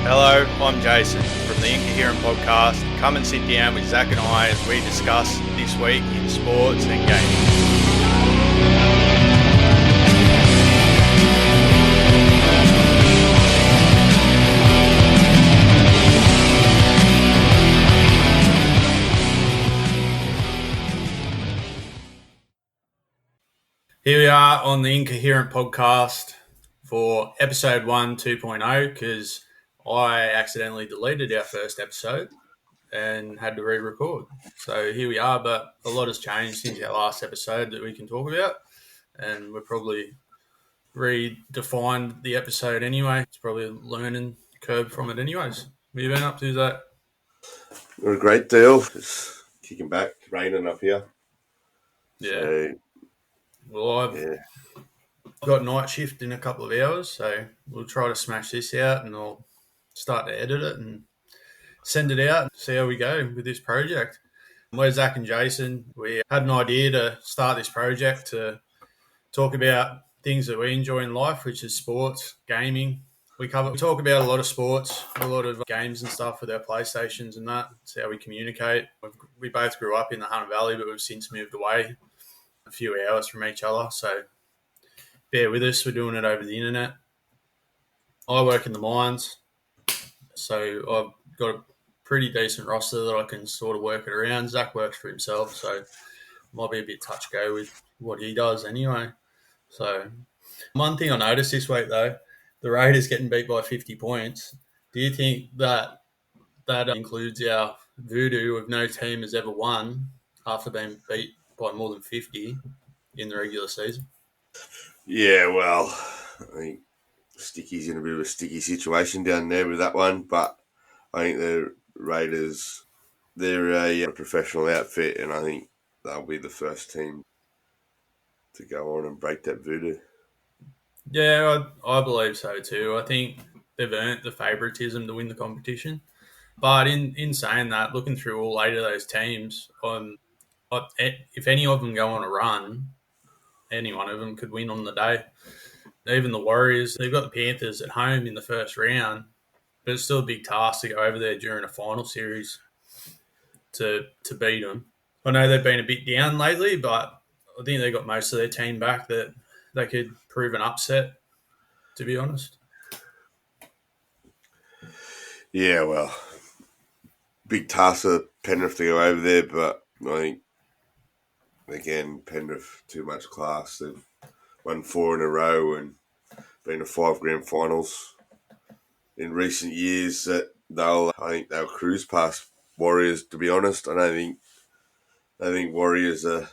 Hello, I'm Jason from the Incoherent podcast. Come and sit down with Zach and I as we discuss this week in sports and gaming. Here we are on the Incoherent podcast for episode 1 2.0 because I accidentally deleted our first episode and had to re-record. So here we are, but a lot has changed since our last episode that we can talk about, and we're probably redefined the episode anyway. It's probably a learning curve from it anyways. What have you been up to, Zach? A great deal. Just kicking back, raining up here. Yeah. So, Well, I've got night shift in a couple of hours, so we'll try to smash this out and I'll start to edit it and send it out and see how we go with this project. We're Zach and Jason. We had an idea to start this project to talk about things that we enjoy in life, which is sports, gaming. We talk about a lot of sports, a lot of games and stuff with our PlayStations and that. It's how we communicate. We both grew up in the Hunter Valley, but we've since moved away a few hours from each other. So bear with us. We're doing it over the internet. I work in the mines, so I've got a pretty decent roster that I can sort of work it around. Zach works for himself, so it might be a bit touch go with what he does anyway. So one thing I noticed this week, though, the Raiders getting beat by 50 points. Do you think that includes our voodoo of no team has ever won after being beat by more than 50 in the regular season? yeah, well, I think Sticky's in a bit of a sticky situation down there with that one, but I think the Raiders, they're a professional outfit, and I think they'll be the first team to go on and break that voodoo. Yeah, I believe so too. I think they've earned the favouritism to win the competition. But in saying that, looking through all 8 of those teams, if any of them go on a run, any one of them could win on the day. Even the Warriors, they've got the Panthers at home in the first round, but it's still a big task to go over there during a final series to beat them. I know they've been a bit down lately, but I think they got most of their team back that they could prove an upset, to be honest. Yeah, well, big task for Penrith to go over there, but I think, again, Penrith, too much class. They've won 4 in a row and been to 5 grand finals in recent years. That I think they'll cruise past Warriors. To be honest, I think Warriors are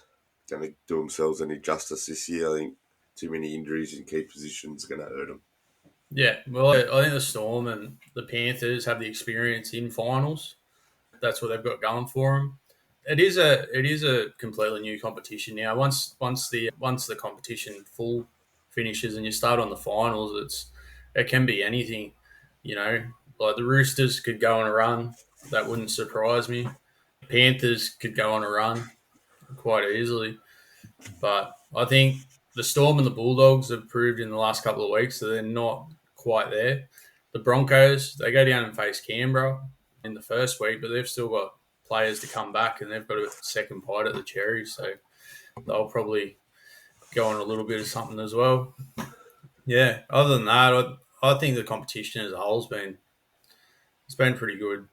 going to do themselves any justice this year. I think too many injuries in key positions are going to hurt them. Yeah, well, I think the Storm and the Panthers have the experience in finals. That's what they've got going for them. It is a completely new competition now. Once the competition full finishes and you start on the finals, it can be anything. You know, like the Roosters could go on a run. That wouldn't surprise me. Panthers could go on a run quite easily. But I think the Storm and the Bulldogs have proved in the last couple of weeks that they're not quite there. The Broncos, they go down and face Canberra in the first week, but they've still got players to come back and they've got a second bite at the cherry. So they'll probably go on a little bit of something as well. Yeah, other than that, I think the competition as a whole has been pretty good.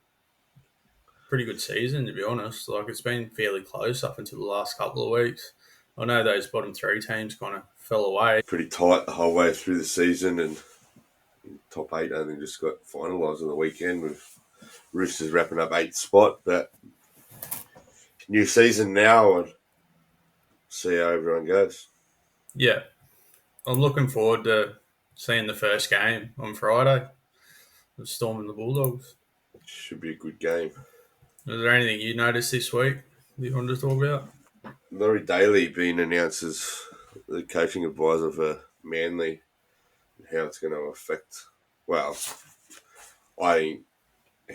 Pretty good season, to be honest. Like, it's been fairly close up until the last couple of weeks. I know those bottom 3 teams kind of fell away. Pretty tight the whole way through the season, and top 8 I think just got finalised on the weekend with Roosters wrapping up 8th spot. But new season now, and see how everyone goes. Yeah, I'm looking forward to seeing the first game on Friday, the Storm and the Bulldogs. Should be a good game. Is there anything you noticed this week that you wanted to talk about? Laurie Daly being announced as the coaching advisor for Manly, and how it's going to affect, well, I think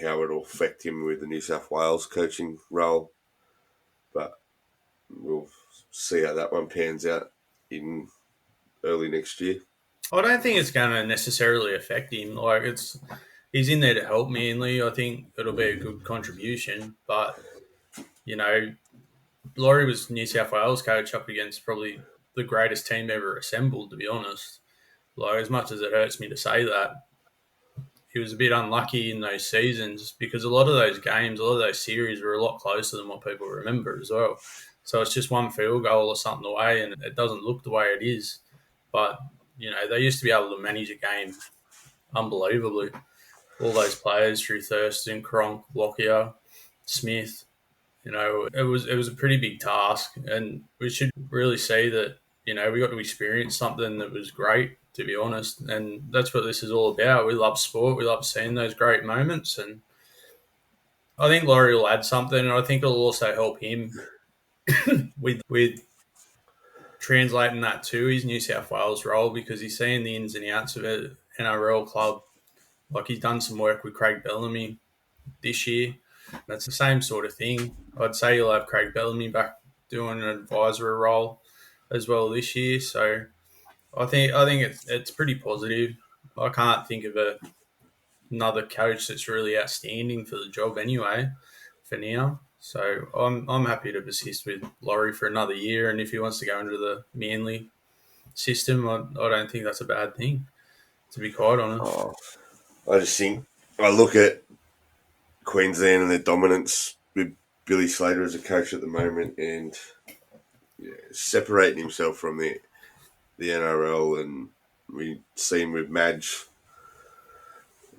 how it'll affect him with the New South Wales coaching role. But we'll see how that one pans out in early next year. I don't think it's going to necessarily affect him. Like, he's in there to help Manly. I think it'll be a good contribution. But you know, Laurie was New South Wales coach up against probably the greatest team ever assembled. To be honest, like as much as it hurts me to say that, he was a bit unlucky in those seasons because a lot of those games, a lot of those series were a lot closer than what people remember as well. So it's just one field goal or something away, and it doesn't look the way it is. But they used to be able to manage a game unbelievably. All those players through Thurston, Cronk, Lockyer, Smith. It was a pretty big task, and we should really see that. We got to experience something that was great, to be honest, and that's what this is all about. We love sport. We love seeing those great moments, and I think Laurie will add something, and I think it'll also help him with translating that to his New South Wales role because he's seeing the ins and outs of an NRL club. Like he's done some work with Craig Bellamy this year. That's the same sort of thing. I'd say you'll have Craig Bellamy back doing an advisory role as well this year. So I think it's pretty positive. I can't think of another coach that's really outstanding for the job anyway for now. So I'm happy to persist with Laurie for another year, and if he wants to go into the Manly system, I don't think that's a bad thing. To be quite honest. Oh, I just think I look at Queensland and their dominance with Billy Slater as a coach at the moment, and separating himself from the NRL, and we seen with Madge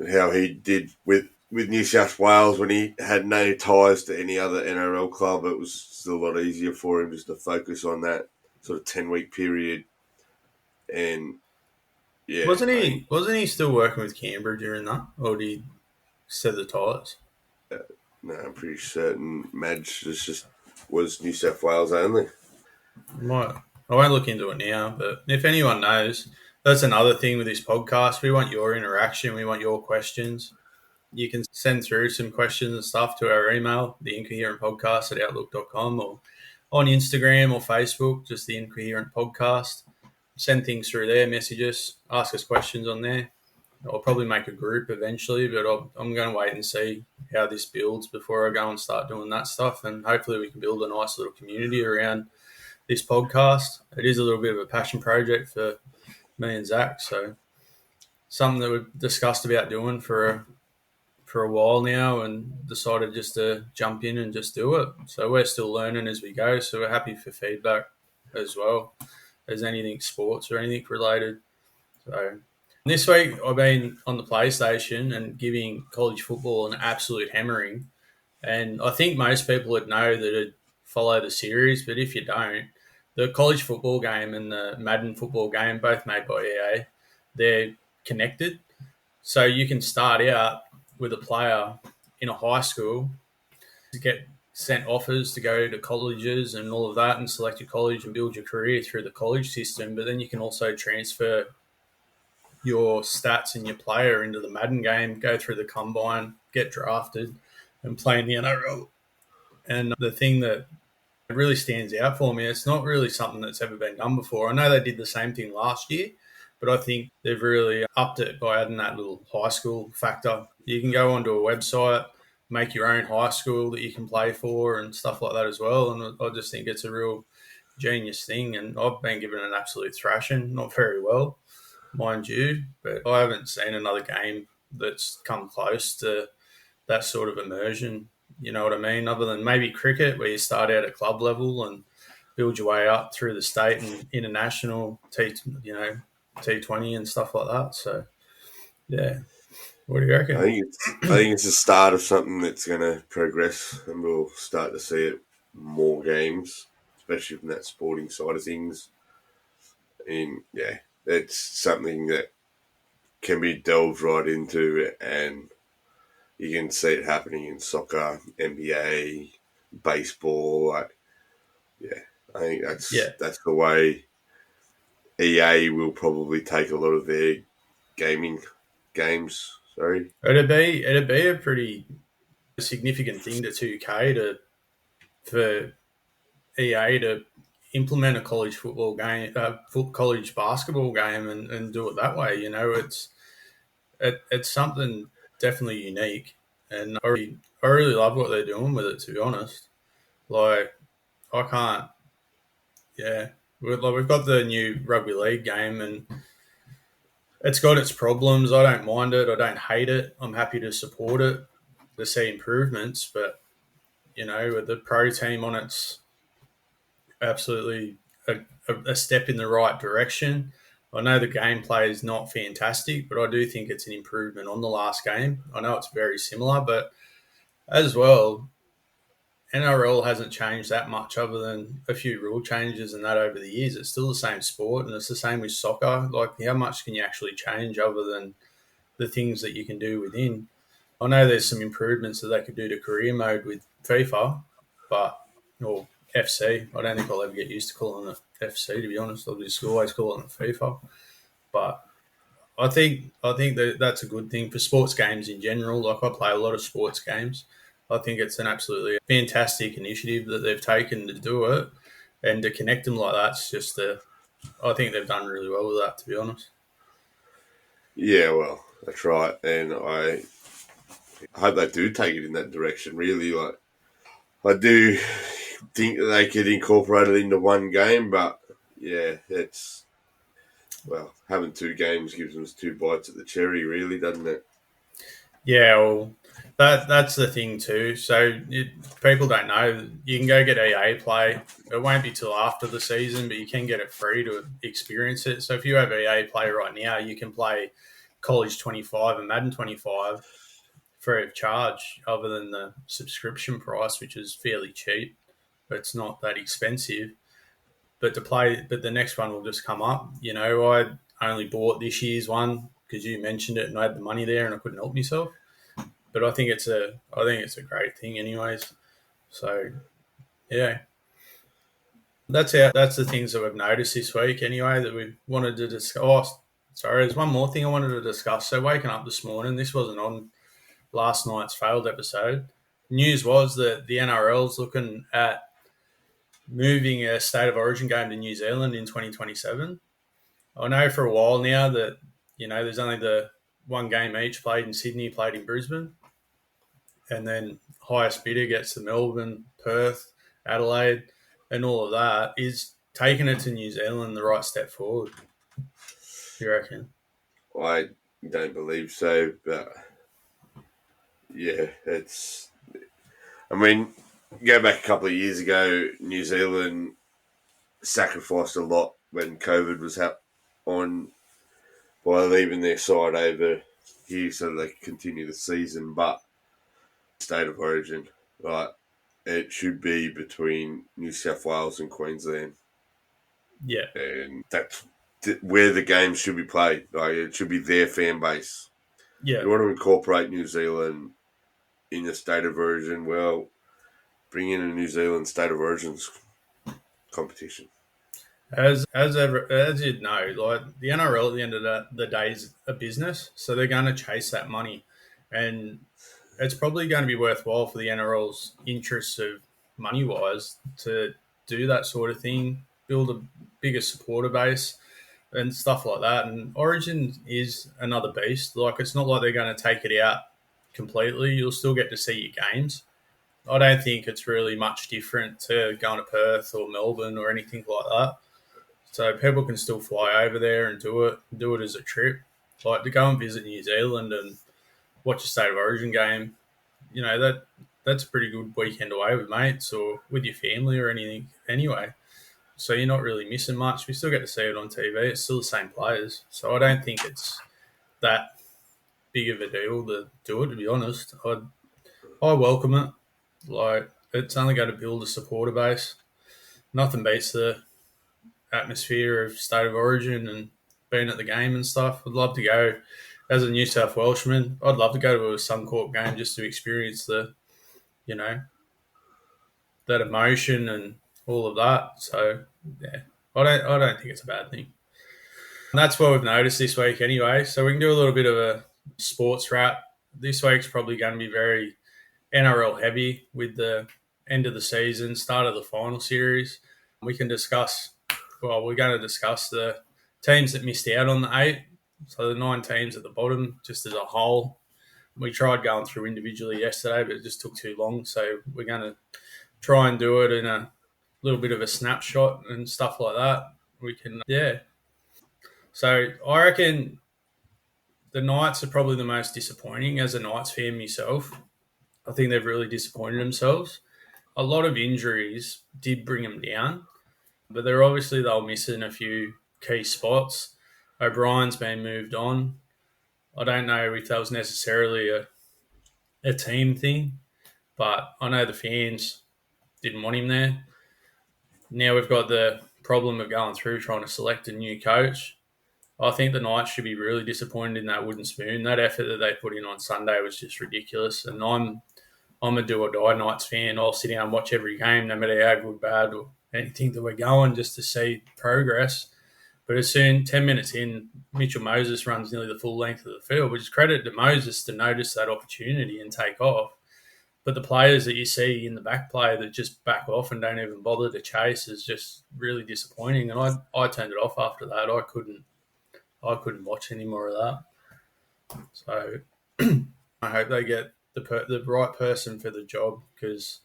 how he did with New South Wales when he had no ties to any other NRL club. It was still a lot easier for him just to focus on that sort of 10-week period. And yeah, Wasn't I think he? Wasn't he still working with Canberra during that, or did he set the ties? no, I'm pretty certain Madge just was New South Wales only. Might I won't look into it now, but if anyone knows, that's another thing with this podcast. We want your interaction. We want your questions. You can send through some questions and stuff to our email, the incoherent podcast at outlook.com, or on Instagram or Facebook, just the incoherent podcast. Send things through there, messages, ask us questions on there. I'll probably make a group eventually, but I'm going to wait and see how this builds before I go and start doing that stuff. And hopefully, we can build a nice little community around this podcast. It is a little bit of a passion project for me and Zach, so something that we've discussed about doing for a while now, and decided just to jump in and just do it. So we're still learning as we go. So we're happy for feedback as well as anything sports or anything related. So this week I've been on the PlayStation and giving college football an absolute hammering. And I think most people would know that it follow the series, but if you don't, the college football game and the Madden football game, both made by EA, they're connected. So you can start out with a player in a high school to get sent offers to go to colleges and all of that and select your college and build your career through the college system. But then you can also transfer your stats and your player into the Madden game, go through the combine, get drafted, and play in the NRL. And the thing that really stands out for me, it's not really something that's ever been done before. I know they did the same thing last year, but I think they've really upped it by adding that little high school factor. You can go onto a website, make your own high school that you can play for and stuff like that as well. And I just think it's a real genius thing. And I've been given an absolute thrashing, not very well, mind you, but I haven't seen another game that's come close to that sort of immersion. You know what I mean? Other than maybe cricket, where you start out at club level and build your way up through the state and international T20 and stuff like that. So yeah, what do you I reckon? think it's the start of something that's going to progress, and we'll start to see it more games, especially from that sporting side of things. And yeah, it's something that can be delved right into, and you can see it happening in soccer, NBA, baseball. Like, yeah, I think Yeah, that's the way EA will probably take a lot of their gaming games. Sorry, it'd be a pretty significant thing to 2K for EA to implement a college football game, college basketball game, and do it that way. It's something definitely unique, and I really love what they're doing with it. To be honest, like I can't, yeah. We've got the new rugby league game, and it's got its problems. I don't mind it. I don't hate it. I'm happy to support it to see improvements, but with the pro team on it's absolutely a step in the right direction. I know the gameplay is not fantastic, but I do think it's an improvement on the last game. I know it's very similar, but as well, NRL hasn't changed that much other than a few rule changes and that over the years. It's still the same sport, and it's the same with soccer. Like, how much can you actually change other than the things that you can do within? I know there's some improvements that they could do to career mode with FIFA, but or FC. I don't think I'll ever get used to calling it FC. To be honest, I'll just always call it FIFA. But I think that that's a good thing for sports games in general. Like, I play a lot of sports games. I think it's an absolutely fantastic initiative that they've taken to do it, and to connect them like that's just I think they've done really well with that. To be honest. Yeah, well, that's right, and I hope they do take it in that direction. Really, like I do think that they could incorporate it into one game, but yeah, it's having two games gives us two bites at the cherry, really, doesn't it? Yeah, well, that's the thing too. So people don't know you can go get EA Play. It won't be till after the season, but you can get it free to experience it. So if you have EA Play right now, you can play College 25 and Madden 25 free of charge, other than the subscription price, which is fairly cheap, but it's not that expensive. But the next one will just come up. I only bought this year's one because you mentioned it, and I had the money there, and I couldn't help myself. But I think it's a great thing, anyways. So yeah, that's the things that we've noticed this week, anyway. That we wanted to discuss. Oh, sorry, there's one more thing I wanted to discuss. So waking up this morning, this wasn't on last night's failed episode. News was that the NRL's looking at moving a state of origin game to New Zealand in 2027. I know for a while now that there's only the one game each played in Sydney, played in Brisbane, and then highest bidder gets to Melbourne, Perth, Adelaide, and all of that. Is taking it to New Zealand the right step forward? You reckon? I don't believe so, but yeah, it's. I mean, go back a couple of years ago, New Zealand sacrificed a lot when COVID was on by leaving their side over here so they could continue the season. But state of origin, right? It should be between New South Wales and Queensland, Yeah, and that's where the games should be played. Like, it should be their fan base. yeah. You want to incorporate New Zealand in the state of origin? Well, bring in a New Zealand state of origins competition. As you'd know, like the NRL at the end of the day is a business, so they're going to chase that money, and it's probably going to be worthwhile for the NRL's interests of money wise to do that sort of thing, build a bigger supporter base and stuff like that. And Origin is another beast. Like, it's not like they're going to take it out completely. You'll still get to see your games. I don't think it's really much different to going to Perth or Melbourne or anything like that. So people can still fly over there and do it as a trip. Like, to go and visit New Zealand and watch a state of origin game, that's a pretty good weekend away with mates or with your family or anything anyway. So you're not really missing much. We still get to see it on TV. It's still the same players. So I don't think it's that big of a deal to do it, to be honest. I welcome it. Like, it's only going to build a supporter base. Nothing beats the atmosphere of state of origin and being at the game and stuff. I'd love to go as a New South Welshman. I'd love to go to a Suncorp game just to experience you know, that emotion and all of that. So yeah, I don't think it's a bad thing. And that's what we've noticed this week anyway. So we can do a little bit of a sports wrap. This week's probably going to be very NRL heavy with the end of the season, start of the final series. We can discuss, well, we're going to discuss the teams that missed out on the eight. So the 9 teams at the bottom, just as a whole. We tried going through individually yesterday, but it just took too long. So we're going to try and do it in a little bit of a snapshot and stuff like that. We can, yeah. So I reckon the Knights are probably the most disappointing as a Knights fan myself. I think they've really disappointed themselves. A lot of injuries did bring them down, but they're missing a few key spots. O'Brien's been moved on. I don't know if that was necessarily a team thing, but I know the fans didn't want him there. Now we've got the problem of going through trying to select a new coach. I think the Knights should be really disappointed in that wooden spoon. That effort that they put in on Sunday was just ridiculous. And I'm a do or die Knights fan. I'll sit down and watch every game, no matter how good, bad, or anything that we're going, just to see progress. But as soon 10 minutes in, Mitchell Moses runs nearly the full length of the field, which is credit to Moses to notice that opportunity and take off. But the players that you see in the back play that just back off and don't even bother to chase is just really disappointing. And I turned it off after that. I couldn't watch any more of that. So I hope they get the right person for the job, because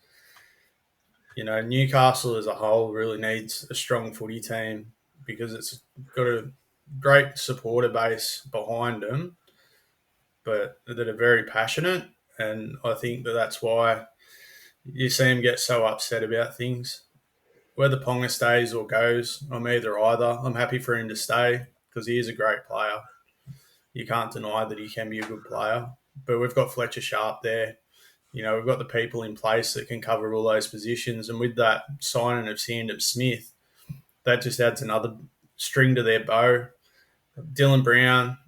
Newcastle as a whole really needs a strong footy team, because it's got a great supporter base behind them, but that are very passionate. And I think that's why you see them get so upset about things. Whether Ponga stays or goes, I'm either. I'm happy for him to stay because he is a great player. You can't deny that he can be a good player. But we've got Fletcher Sharp there. We've got the people in place that can cover all those positions. And with that signing of Sandham Smith, that just adds another string to their bow. Dylan Brown,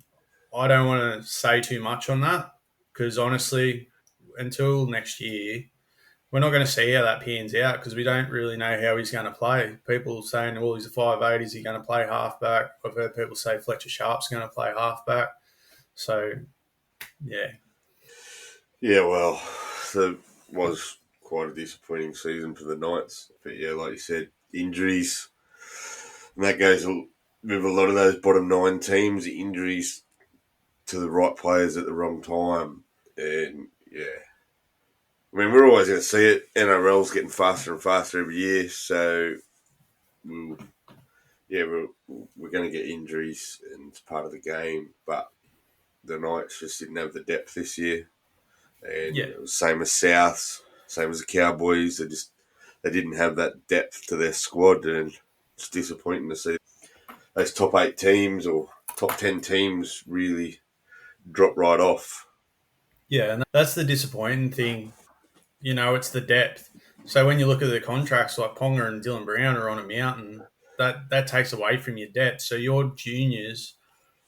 I don't want to say too much on that, because honestly, until next year, we're not going to see how that pans out, because we don't really know how he's going to play. People saying, well, he's a 5'8", is he going to play halfback? I've heard people say Fletcher Sharp's going to play halfback. So, yeah. Yeah, well, it was quite a disappointing season for the Knights. But yeah, like you said, injuries. And that goes with a lot of those bottom 9 teams, injuries to the right players at the wrong time. And yeah, I mean, we're always going to see it. NRL's getting faster and faster every year. So, we're going to get injuries, and it's part of the game. But the Knights just didn't have the depth this year. And Yeah. it was same as Souths, same as the Cowboys. They didn't have that depth to their squad, and it's disappointing to see those top 8 teams or top 10 teams really drop right off. Yeah, and that's the disappointing thing. It's the depth. So when you look at the contracts, like Ponga and Dylan Brown are on a mountain, that takes away from your depth. So your juniors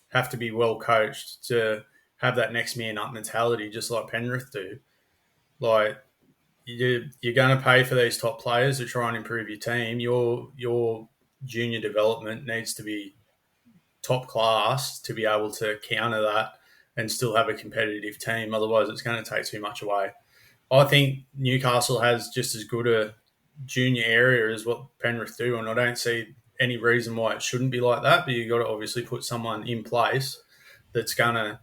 have to be well coached to have that next man up mentality, just like Penrith do. Like, you're going to pay for these top players to try and improve your team. Your junior development needs to be top class to be able to counter that and still have a competitive team. Otherwise, it's going to take too much away. I think Newcastle has just as good a junior area as what Penrith do, and I don't see any reason why it shouldn't be like that. But you've got to obviously put someone in place that's going to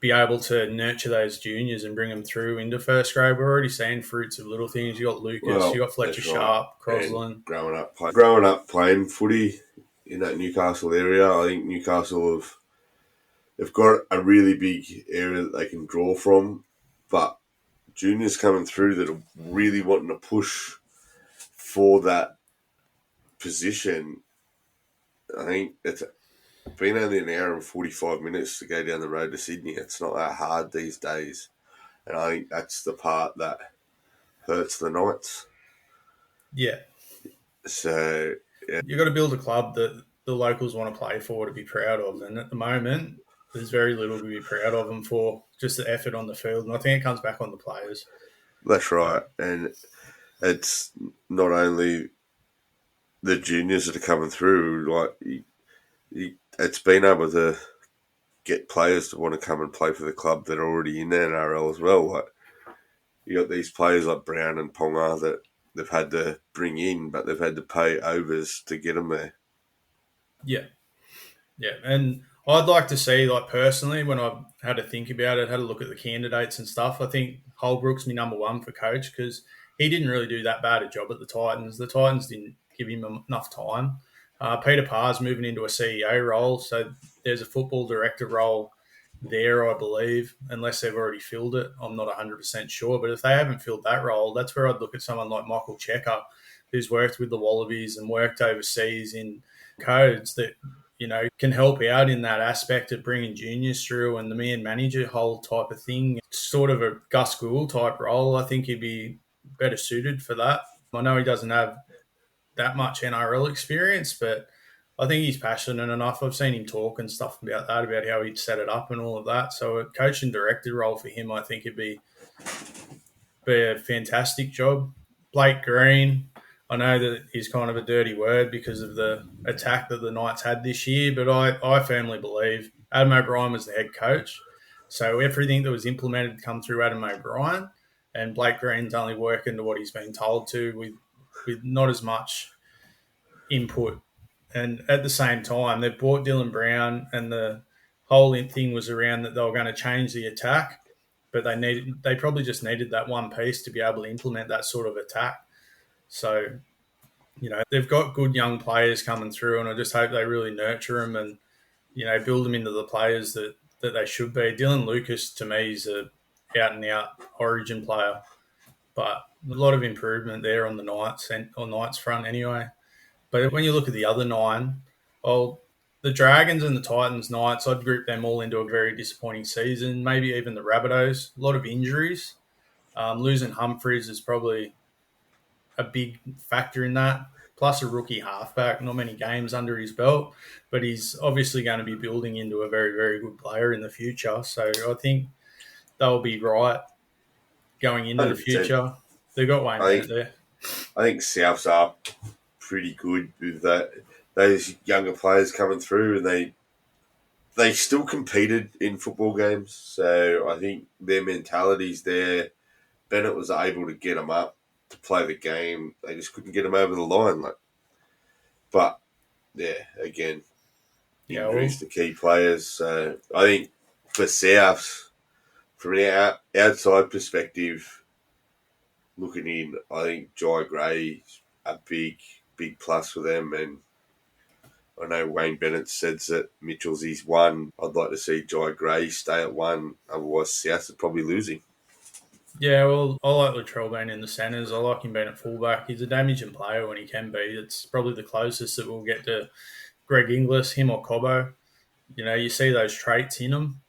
be able to nurture those juniors and bring them through into first grade. We're already seeing fruits of little things. You got Lucas, you Well, got Fletcher that's right. Sharp, And Croslin. growing up playing footy in that Newcastle area, I think Newcastle have got a really big area that they can draw from. But juniors coming through that are really wanting to push for that position, I think it's been only an hour and 45 minutes to go down the road to Sydney. It's not that hard these days. And I think that's the part that hurts the Knights. Yeah, So, yeah, you got to build a club that the locals want to play for, to be proud of. And at the moment, there's very little to be proud of them for, just the effort on the field. And I think it comes back on the players. that's right. So, And it's not only the juniors that are coming through, it's been able to get players to want to come and play for the club that are already in the NRL as well. Like, you got these players like Brown and Ponga that they've had to bring in, but they've had to pay overs to get them there. yeah. Yeah, and I'd like to see, like personally, when I've had to think about it, had a look at the candidates and stuff. I think Holbrook's my number one for coach because he didn't really do that bad a job at the Titans. The Titans didn't give him enough time. Peter Parr's moving into a CEO role, so there's a football director role there, I believe, unless they've already filled it. I'm not 100% sure, but if they haven't filled that role, that's where I'd look at someone like Michael Checker, who's worked with the Wallabies and worked overseas in codes that can help out in that aspect of bringing juniors through and the man manager whole type of thing. Sort of a Gus Gould type role. I think he'd be better suited for that. I know he doesn't have that much NRL experience, but I think he's passionate enough. I've seen him talk and stuff about that, about how he'd set it up and all of that. So a coach and director role for him, I think, would be a fantastic job. Blake Green, I know that he's kind of a dirty word because of the attack that the Knights had this year, but I firmly believe Adam O'Brien was the head coach. So everything that was implemented come through Adam O'Brien, and Blake Green's only working to what he's been told to with not as much input. And at the same time, they bought Dylan Brown, and the whole thing was around that they were going to change the attack, but they probably just needed that one piece to be able to implement that sort of attack. So they've got good young players coming through, and I just hope they really nurture them and build them into the players that they should be. Dylan Lucas to me is a out and out Origin player, but a lot of improvement there on the Knights and on Knights front anyway. But when you look at the other nine, well, the Dragons and the Titans, Knights, I'd group them all into a very disappointing season. Maybe even the Rabbitohs, a lot of injuries. Losing Humphreys is probably a big factor in that. Plus a rookie halfback, not many games under his belt, but he's obviously going to be building into a very, very good player in the future. So I think they'll be right going into the 100%. future. They've got Wayne I Bennett think there. I think Souths are pretty good with that. Those younger players coming through, and they still competed in football games. So I think their mentality's there. Bennett was able to get them up to play the game. They just couldn't get them over the line. But yeah, again, Yeah, injuries well, to key players. So I think for Souths, from an outside perspective, looking in, I think Jai Gray's a big plus for them. And I know Wayne Bennett says that Mitchell's his one. I'd like to see Jai Gray stay at one. Otherwise, South are probably losing. yeah, well, I like Latrell being in the centres. I like him being at fullback. He's a damaging player when he can be. It's probably the closest that we'll get to Greg Inglis, him or Cobbo. You see those traits in him.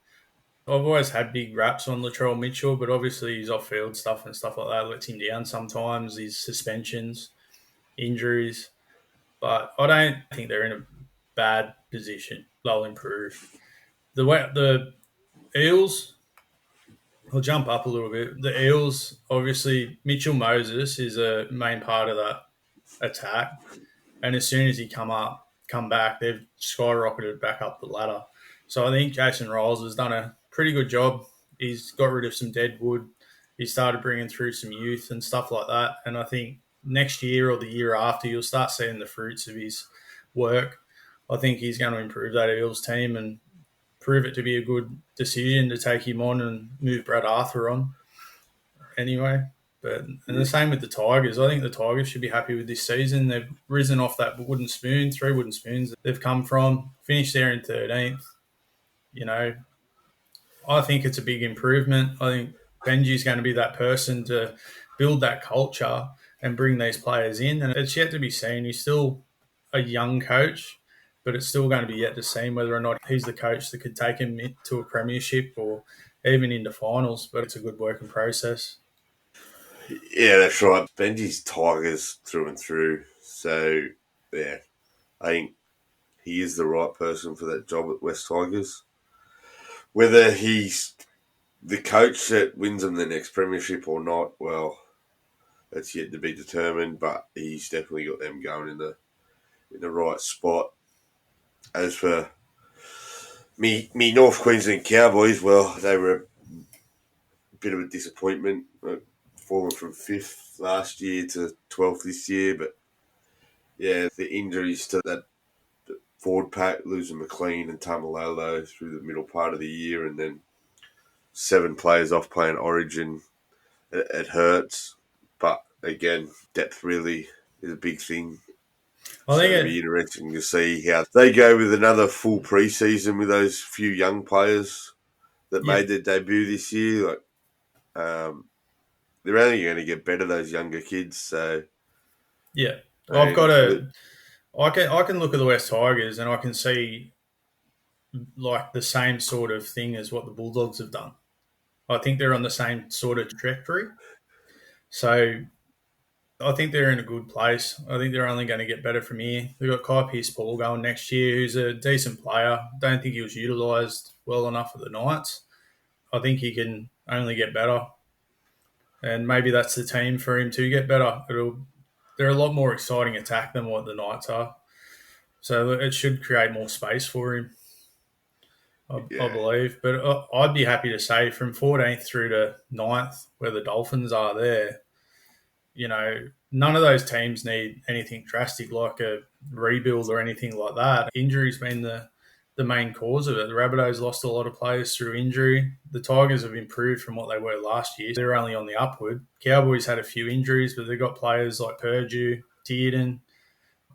I've always had big raps on Latrell Mitchell, but obviously his off-field stuff and stuff like that lets him down sometimes. His suspensions, injuries, but I don't think they're in a bad position. They'll improve. The Eels, I'll jump up a little bit. The Eels, obviously, Mitchell Moses is a main part of that attack. And as soon as he come back, they've skyrocketed back up the ladder. So I think Jason Riles has done a pretty good job. He's got rid of some dead wood. He started bringing through some youth and stuff like that. And I think next year or the year after, you'll start seeing the fruits of his work. I think he's going to improve that Eels team and prove it to be a good decision to take him on and move Brad Arthur on anyway. And the same with the Tigers. I think the Tigers should be happy with this season. They've risen off that wooden spoon, three wooden spoons that they've come from, finished there in 13th. You know, I think it's a big improvement. I think Benji's going to be that person to build that culture and bring these players in. And it's yet to be seen. He's still a young coach, but it's still going to be yet to see whether or not he's the coach that could take him to a premiership or even into finals. But it's a good working process. Yeah, that's right. Benji's Tigers through and through. So yeah, I think he is the right person for that job at West Tigers. Whether he's the coach that wins them the next premiership or not, well, that's yet to be determined. But he's definitely got them going in the right spot. As for me North Queensland Cowboys, well, they were a bit of a disappointment, falling from fifth last year to 12th this year. But yeah, the injuries to that forward pack, losing McLean and Tamalolo through the middle part of the year, and then 7 players off playing Origin. It hurts, but again, depth really is a big thing. I So think it'll be interesting to see how they go with another full preseason with those few young players that yeah, made their debut this year. They're only going to get better, those younger kids. So yeah. I've got and a. I can look at the West Tigers and I can see like the same sort of thing as what the Bulldogs have done. I think they're on the same sort of trajectory. So I think they're in a good place. I think they're only going to get better from here. They've got Kai Pearce-Paul going next year, who's a decent player. Don't think he was utilised well enough at the Knights. I think he can only get better, and maybe that's the team for him to get better. They're a lot more exciting attack than what the Knights are, so it should create more space for him. I yeah, believe, but I'd be happy to say from 14th through to 9th, where the Dolphins are there, none of those teams need anything drastic like a rebuild or anything like that. Injury's been the main cause of it. The Rabbitohs lost a lot of players through injury. The Tigers have improved from what they were last year. They're only on the upward. Cowboys had a few injuries, but they've got players like Purdue, Dearden.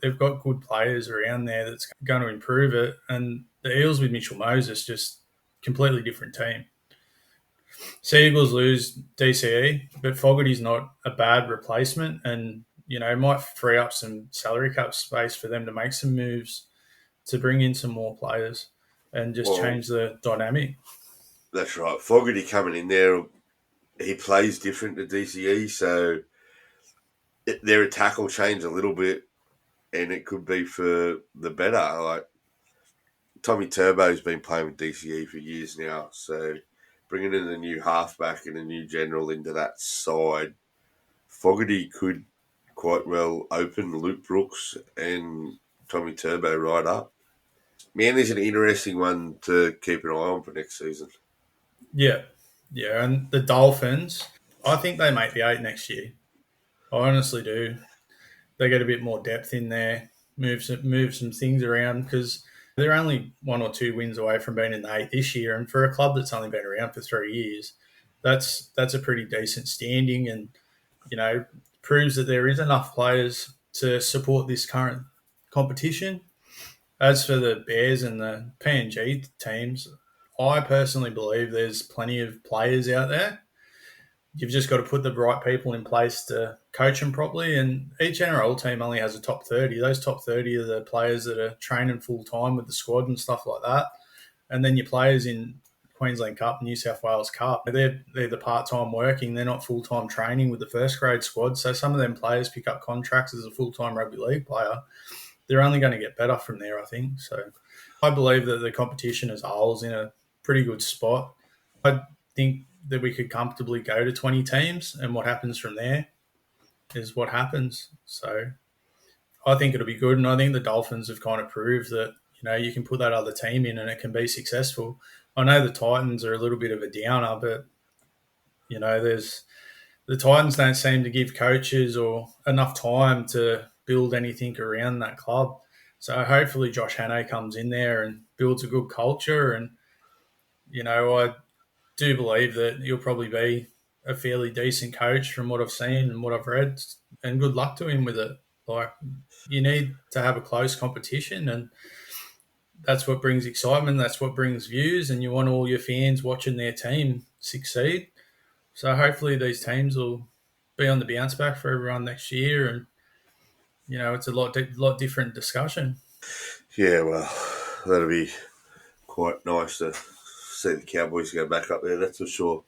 They've got good players around there that's going to improve it. And the Eels with Mitchell Moses, just completely different team. Sea Eagles lose DCE, but Fogarty's not a bad replacement, and might free up some salary cap space for them to make some moves to bring in some more players and just well, change the dynamic. that's right. Fogarty coming in there, he plays different to DCE, so their attack will change a little bit, and it could be for the better. Like Tommy Turbo's been playing with DCE for years now, so bringing in a new halfback and a new general into that side, Fogarty could quite well open Luke Brooks and Tommy Turbo right up. Man, is an interesting one to keep an eye on for next season. Yeah, yeah, and the Dolphins, I think they make the eight next year. I honestly do. They get a bit more depth in there, move some things around because they're only 1 or 2 wins away from being in the eight this year, and for a club that's only been around for 3 years, that's a pretty decent standing, and proves that there is enough players to support this current competition. As for the Bears and the PNG teams, I personally believe there's plenty of players out there. You've just got to put the right people in place to coach them properly. And each NRL team only has a top 30. Those top 30 are the players that are training full time with the squad and stuff like that. And then your players in Queensland Cup, New South Wales Cup, they're the part time working. They're not full time training with the first grade squad. So some of them players pick up contracts as a full time rugby league player. They're only going to get better from there, I think. So I believe that the competition as a whole is in a pretty good spot. I think that we could comfortably go to 20 teams, and what happens from there is what happens. So I think it'll be good, and I think the Dolphins have kind of proved that you can put that other team in and it can be successful. I know the Titans are a little bit of a downer, but there's the Titans don't seem to give coaches or enough time to build anything around that club. So hopefully Josh Hannay comes in there and builds a good culture, and I do believe that he'll probably be a fairly decent coach from what I've seen and what I've read. And good luck to him with it. Like, you need to have a close competition, and that's what brings excitement. That's what brings views, and you want all your fans watching their team succeed. So hopefully these teams will be on the bounce back for everyone next year, and it's a lot different discussion. Yeah, well, that'll be quite nice to see the Cowboys go back up there, that's for sure.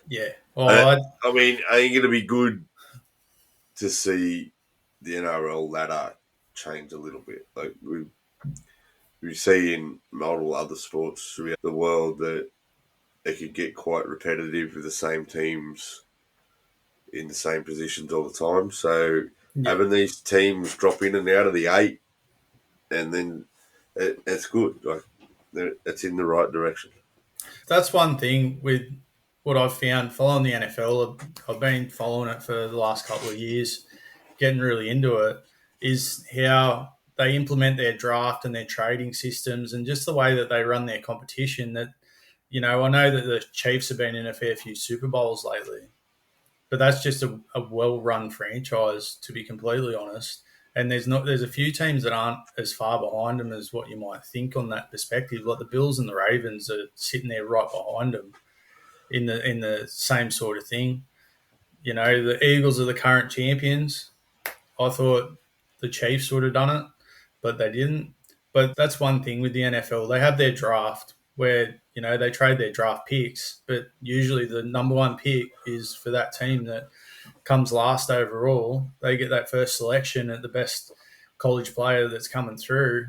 Yeah. I, Oh, I mean, I think it'll be good to see the NRL ladder change a little bit. Like we see in multiple other sports throughout the world that it could get quite repetitive with the same teams in the same positions all the time. So yeah. having these teams drop in and out of the eight, and then it's good. Like it's in the right direction. That's one thing with what I've found following the NFL. I've been following it for the last couple of years, getting really into it. Is how they implement their draft and their trading systems and just the way that they run their competition. That I know that the Chiefs have been in a fair few Super Bowls lately, but that's just a well-run franchise, to be completely honest. And there's a few teams that aren't as far behind them as what you might think on that perspective. Like the Bills and the Ravens are sitting there right behind them in the same sort of thing. The Eagles are the current champions. I thought the Chiefs would have done it, but they didn't. But that's one thing with the NFL. They have their draft where, they trade their draft picks, but usually the number one pick is for that team that comes last overall. They get that first selection at the best college player that's coming through.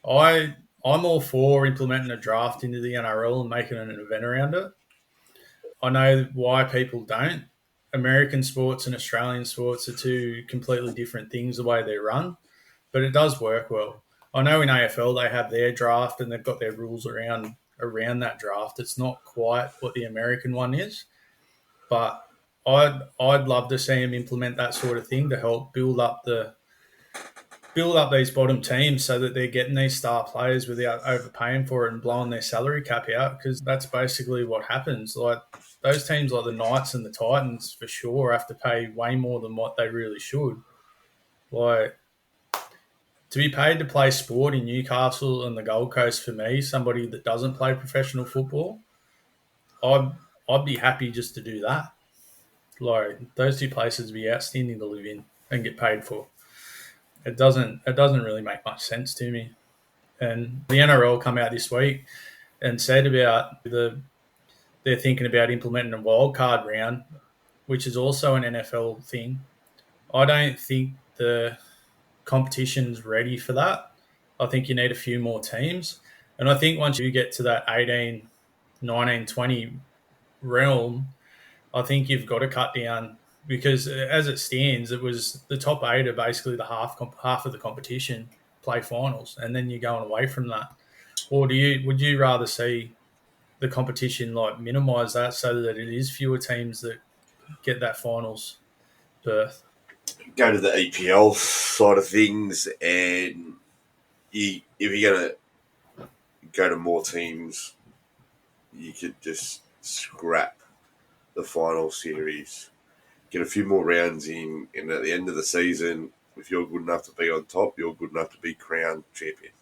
I I'm all for implementing a draft into the NRL and making an event around it. I know why people don't. American sports and Australian sports are two completely different things the way they're run, but it does work well. I know in AFL they have their draft and they've got their rules around that draft. It's not quite what the American one is, but I'd love to see them implement that sort of thing to help build up these bottom teams so that they're getting these star players without overpaying for it and blowing their salary cap out, because that's basically what happens. Like those teams like the Knights and the Titans for sure have to pay way more than what they really should. Like to be paid to play sport in Newcastle and the Gold Coast, for me, somebody that doesn't play professional football, I'd I'd be happy just to do that. Like those two places would be outstanding to live in and get paid for. It doesn't really make much sense to me. And the NRL come out this week and said about they're thinking about implementing a wild card round, which is also an NFL thing. I don't think the competition's ready for that. I think you need a few more teams. And I think once you get to that 18, 19, 20 realm, I think you've got to cut down, because as it stands, it was the top eight are basically the half of the competition play finals, and then you're going away from that. Or would you rather see the competition like minimise that so that it is fewer teams that get that finals berth? Go to the EPL side of things, and if you're going to go to more teams, you could just scrap the final series, get a few more rounds in, and at the end of the season, if you're good enough to be on top, you're good enough to be crowned champion.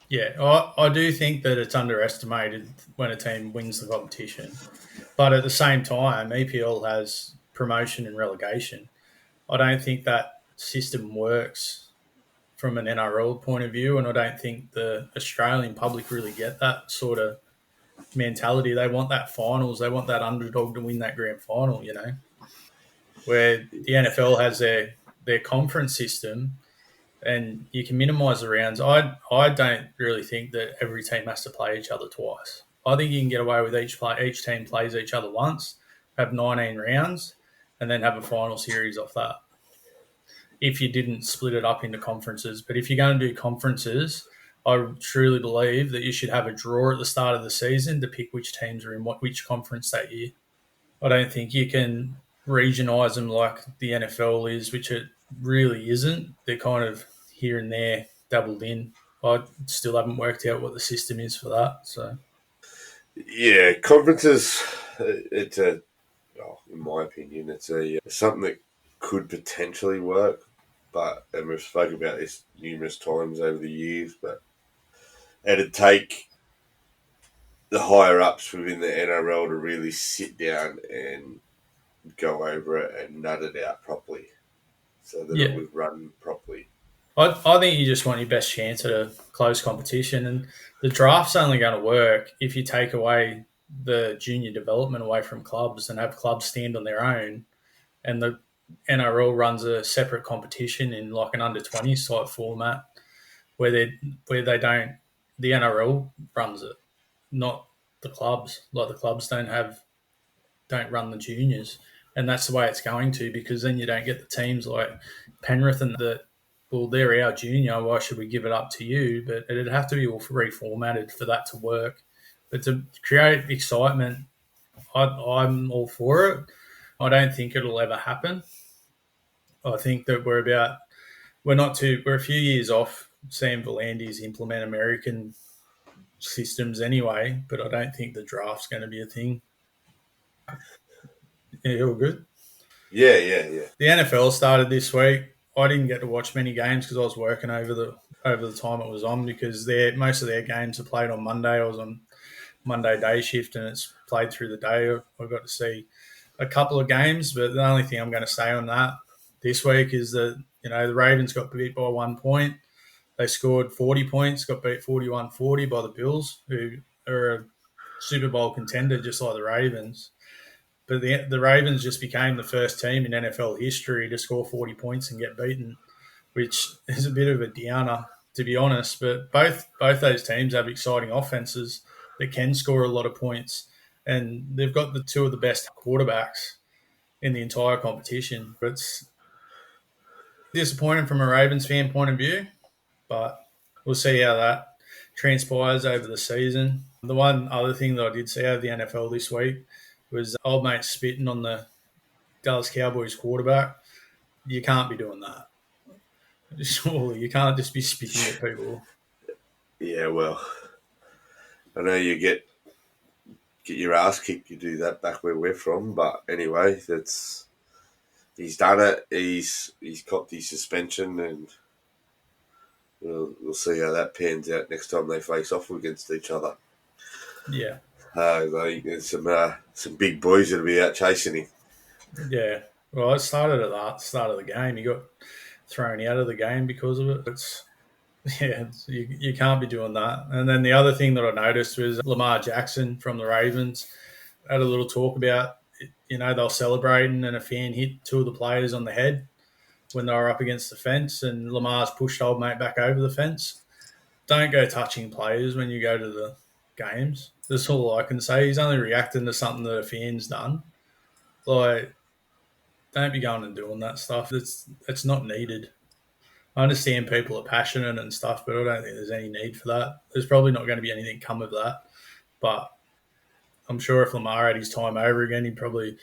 Yeah, I do think that it's underestimated when a team wins the competition. But at the same time, EPL has promotion and relegation. I don't think that system works from an NRL point of view, and I don't think the Australian public really get that sort of mentality. They want that finals, they want that underdog to win that grand final. Where the NFL has their conference system and you can minimise the rounds. I don't really think that every team has to play each other twice. I think you can get away with each team plays each other once, have 19 rounds, and then have a final series off that. If you didn't split it up into conferences, but if you're going to do conferences, I truly believe that you should have a draw at the start of the season to pick which teams are in which conference that year. I don't think you can regionalise them like the NFL is, which it really isn't. They're kind of here and there, doubled in. I still haven't worked out what the system is for that. So Yeah, conferences. It's a, in my opinion, it's a something that could potentially work, but and we've spoken about this numerous times over the years. But it'd take the higher ups within the NRL to really sit down and go over it and nut it out properly, so that it yeah, was run properly. I think you just want your best chance at a close competition, and the draft's only going to work if you take away the junior development away from clubs and have clubs stand on their own, and the NRL runs a separate competition in like an under 20s type format where they don't, the NRL runs it, not the clubs. Like the clubs don't run the juniors, and that's the way it's going to, because then you don't get the teams like Penrith and that. Well, they're our junior. Why should we give it up to you? But it'd have to be all reformatted for that to work. But to create excitement, I'm all for it. I don't think it'll ever happen. I think that we're a few years off seeing Volandis implement American systems anyway, but I don't think the draft's going to be a thing. Yeah, all good. Yeah, yeah, yeah. The NFL started this week. I didn't get to watch many games because I was working over the time it was on because most of their games are played on Monday. I was on Monday day shift and it's played through the day. I got to see a couple of games, but the only thing I'm going to say on that this week is that the Ravens got beat by 1 point. They scored 40 points, got beat 41-40 by the Bills, who are a Super Bowl contender just like the Ravens. But the Ravens just became the first team in NFL history to score 40 points and get beaten, which is a bit of a downer, to be honest. But both those teams have exciting offenses that can score a lot of points, and they've got the two of the best quarterbacks in the entire competition. It's disappointing from a Ravens fan point of view, but we'll see how that transpires over the season. The one other thing that I did see out of the NFL this week was old mate spitting on the Dallas Cowboys quarterback. You can't be doing that. Surely you can't just be spitting at people. Yeah, well, I know you get your ass kicked. You do that back where we're from, but anyway, that's he's done it. He's copped his suspension, and we'll see how that pans out next time they face off against each other. Yeah, There's some big boys that'll be out chasing him. yeah. Well, it started at the start of the game. He got thrown out of the game because of it. You can't be doing that. And then the other thing that I noticed was Lamar Jackson from the Ravens had a little talk about, they were celebrating and a fan hit two of the players on the head when they were up against the fence, and Lamar's pushed old mate back over the fence. Don't go touching players when you go to the games. That's all I can say. He's only reacting to something that a fan's done. Like, don't be going and doing that stuff. It's not needed. I understand people are passionate and stuff, but I don't think there's any need for that. There's probably not going to be anything come of that. But I'm sure if Lamar had his time over again, he'd probably,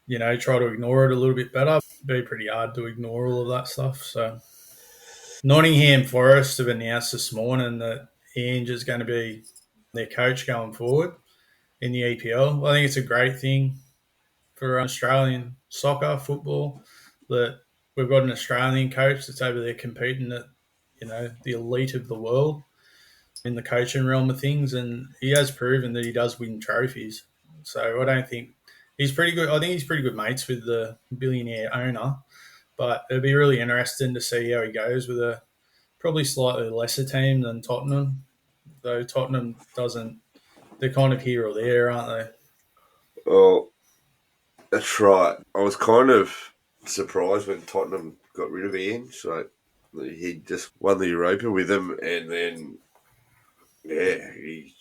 try to ignore it a little bit better. It'd be pretty hard to ignore all of that stuff. So Nottingham Forest have announced this morning that Ange is going to be their coach going forward in the EPL. I think it's a great thing for Australian soccer, football, that we've got an Australian coach that's over there competing at, the elite of the world in the coaching realm of things. And he has proven that he does win trophies. So I don't think he's pretty good. I think he's pretty good mates with the billionaire owner. But it'd be really interesting to see how he goes with a probably slightly lesser team than Tottenham, though Tottenham doesn't. They're kind of here or there, aren't Well, that's right. I was kind of surprised when Tottenham got rid of Ian. So he just won the Europa with them, and then he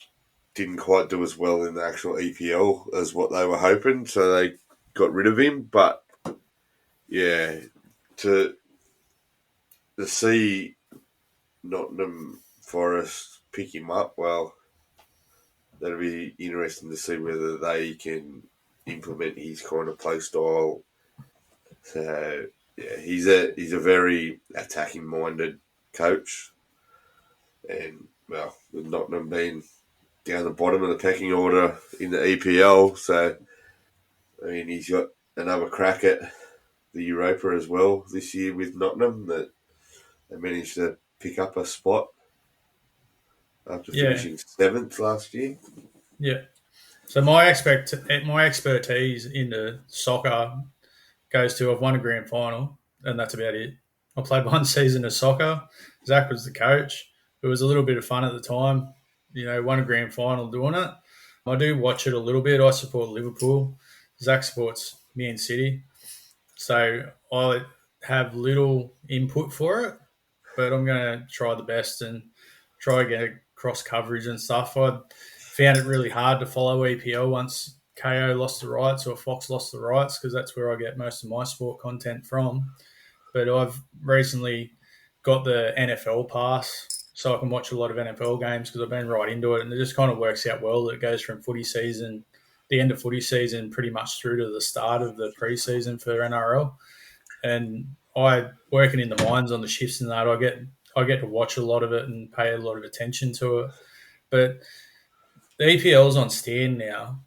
didn't quite do as well in the actual EPL as what they were hoping. So they got rid of him. But yeah, to see Nottingham Forest pick him up, well, that'll be interesting to see whether they can implement his kind of play style. So yeah, he's a very attacking minded coach, and well, with Nottingham being down the bottom of the pecking order in the EPL, so I mean he's got another crack at the Europa as well this year with Nottingham that they managed to pick up a spot after they? Yeah, finishing seventh last year. yeah. So my expertise into soccer goes to I've won a grand final, and that's about it. I played one season of soccer. Zach was the coach. It was a little bit of fun at the time. Won a grand final doing it. I do watch it a little bit. I support Liverpool. Zach supports Man City. So I have little input for it, but I'm going to try the best and try to get cross coverage and stuff. I found it really hard to follow EPL once KO lost the rights or Fox lost the rights because that's where I get most of my sport content from. But I've recently got the NFL pass so I can watch a lot of NFL games because I've been right into it, and it just kind of works out well. It goes from footy season, the end of footy season, pretty much through to the start of the preseason for NRL. And I working in the mines on the shifts and that, I get to watch a lot of it and pay a lot of attention to it. But the EPL's on stand now,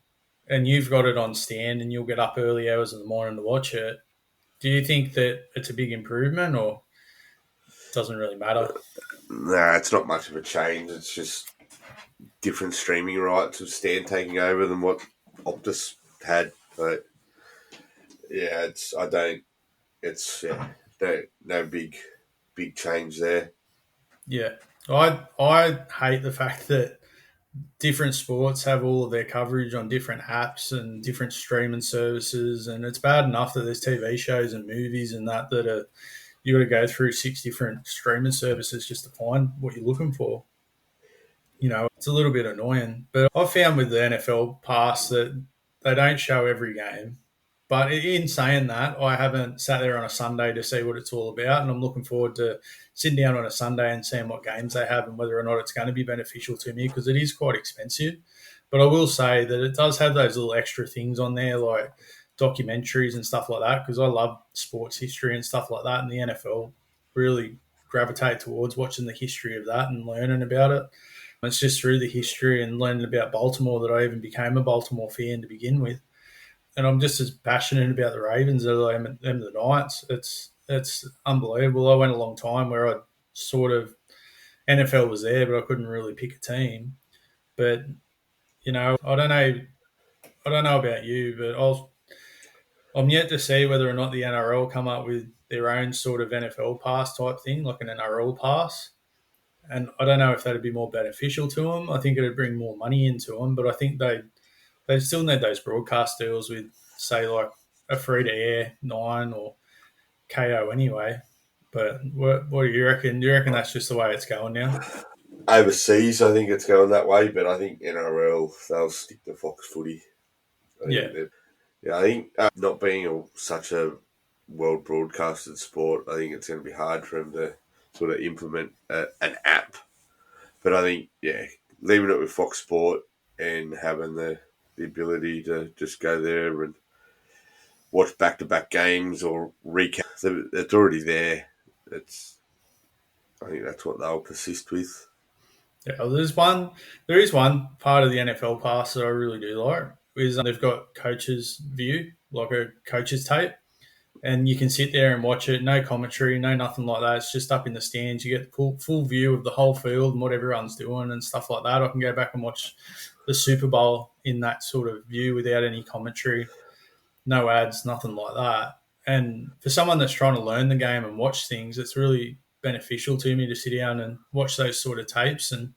and you've got it on stand, and you'll get up early hours in the morning to watch it. Do you think that it's a big improvement, or doesn't really matter? Nah, it's not much of a change. It's just different streaming rights of Stan taking over than what Optus had. But yeah, it's I don't. It's no big change there. Yeah, I hate the fact that different sports have all of their coverage on different apps and different streaming services, and it's bad enough that there's TV shows and movies and that are you got to go through six different streaming services just to find what you're looking for. It's a little bit annoying. But I've found with the NFL Pass that they don't show every game. But in saying that, I haven't sat there on a Sunday to see what it's all about, and I'm looking forward to sitting down on a Sunday and seeing what games they have and whether or not it's going to be beneficial to me because it is quite expensive. But I will say that it does have those little extra things on there, like documentaries and stuff like that, because I love sports history and stuff like that, and the NFL really gravitate towards watching the history of that and learning about it. It's just through the history and learning about Baltimore that I even became a Baltimore fan to begin with. And I'm just as passionate about the Ravens as I am the Knights. It's unbelievable. I went a long time where I sort of NFL was there, but I couldn't really pick a team. But I don't know about you, but I'm yet to see whether or not the NRL come up with their own sort of NFL pass type thing, like an NRL pass. And I don't know if that'd be more beneficial to them. I think it'd bring more money into them, but I think they still need those broadcast deals with, say, like a free to air Nine or KO anyway. But what do you reckon? Do you reckon that's just the way it's going now? Overseas, I think it's going that way, but I think NRL they'll stick to Fox Footy. I Yeah, think I think not being such a world broadcasted sport, I think it's going to be hard for them to sort of implement an app. But I think leaving it with Fox Sport and having the ability to just go there and watch back to back games or recap, it's already there. It's I think that's what they'll persist with. yeah. Well, there is one part of the NFL pass that I really do like. Is they've got coaches view, like a coaches tape, and you can sit there and watch it. No commentary, no nothing like that. It's just up in the stands. You get the full view of the whole field and what everyone's doing and stuff like that. I can go back and watch the Super Bowl in that sort of view without any commentary, no ads, nothing like that. And for someone that's trying to learn the game and watch things, it's really beneficial to me to sit down and watch those sort of tapes and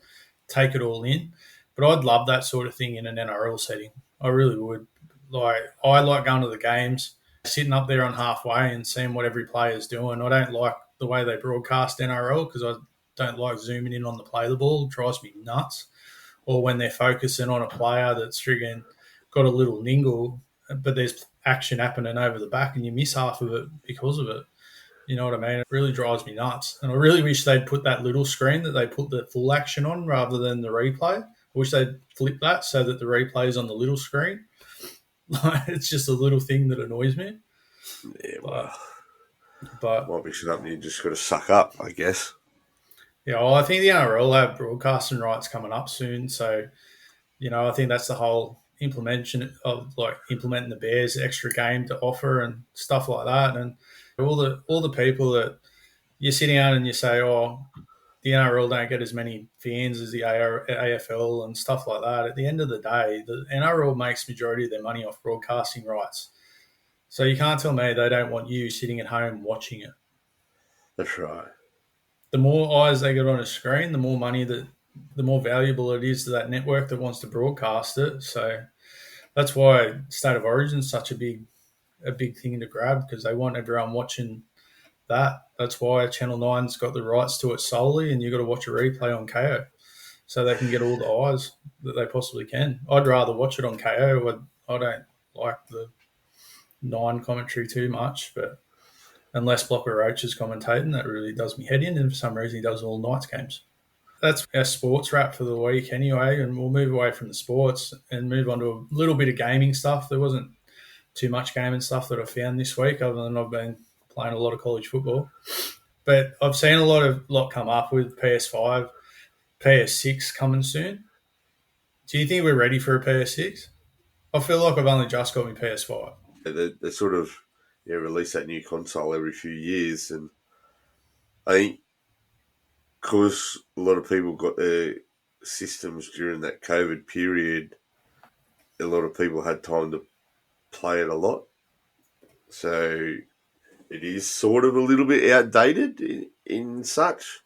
take it all in. But I'd love that sort of thing in an NRL setting. I really would. Like I like going to the games, sitting up there on halfway and seeing what every player is doing. I don't like the way they broadcast NRL because I don't like zooming in on the play of the ball. It drives me nuts. Or when they're focusing on a player that's frigging got a little ningle, but there's action happening over the back and you miss half of it because of it. You know what I mean? It really drives me nuts. And I really wish they'd put that little screen that they put the full action on rather than the replay. I wish they'd flip that so that the replay is on the little screen. It's just a little thing that annoys me. Yeah, well, But but might be something you just got to suck up, I guess. yeah, well, I think the NRL have broadcasting rights coming up soon. So, I think that's the whole implementation of like implementing the Bears extra game to offer and stuff like that. And all the people that you sit down and you say, oh, the NRL don't get as many fans as the AFL and stuff like that. At the end of the day, the NRL makes majority of their money off broadcasting rights. So you can't tell me they don't want you sitting at home watching it. That's right. The more eyes they get on a screen, the more valuable it is to that network that wants to broadcast it. So that's why State of Origin is such a big thing to grab because they want everyone watching that. That's why Channel Nine's got the rights to it solely, and you've got to watch a replay on KO so they can get all the eyes that they possibly can. I'd rather watch it on KO. I don't like the Nine commentary too much, but unless Blocker Roach is commentating, that really does me head in, and for some reason he does all Knights games. That's our sports wrap for the week anyway, and we'll move away from the sports and move on to a little bit of gaming stuff. There wasn't too much gaming stuff that I found this week other than I've been playing a lot of college football. But I've seen a lot come up with PS5, PS6 coming soon. Do you think we're ready for a PS6? I feel like I've only just got my PS5. They sort of release that new console every few years, and I think because a lot of people got their systems during that COVID period, a lot of people had time to play it a lot. So it is sort of a little bit outdated in such,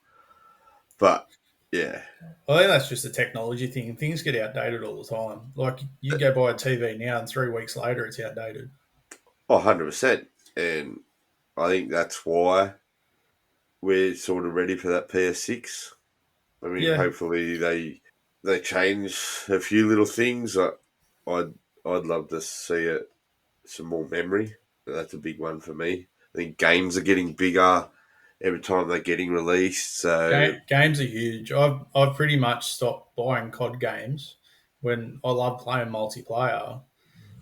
but yeah, I think that's just a technology thing. Things get outdated all the time. Like you go buy a TV now, and 3 weeks later, it's outdated. 100%. And I think that's why we're sort of ready for that PS6. I mean, Yeah, hopefully they change a few little things. I'd I'd love to see it some more memory. That's a big one for me. I think games are getting bigger every time they're getting released. So games are huge. I've pretty much stopped buying COD games when I love playing multiplayer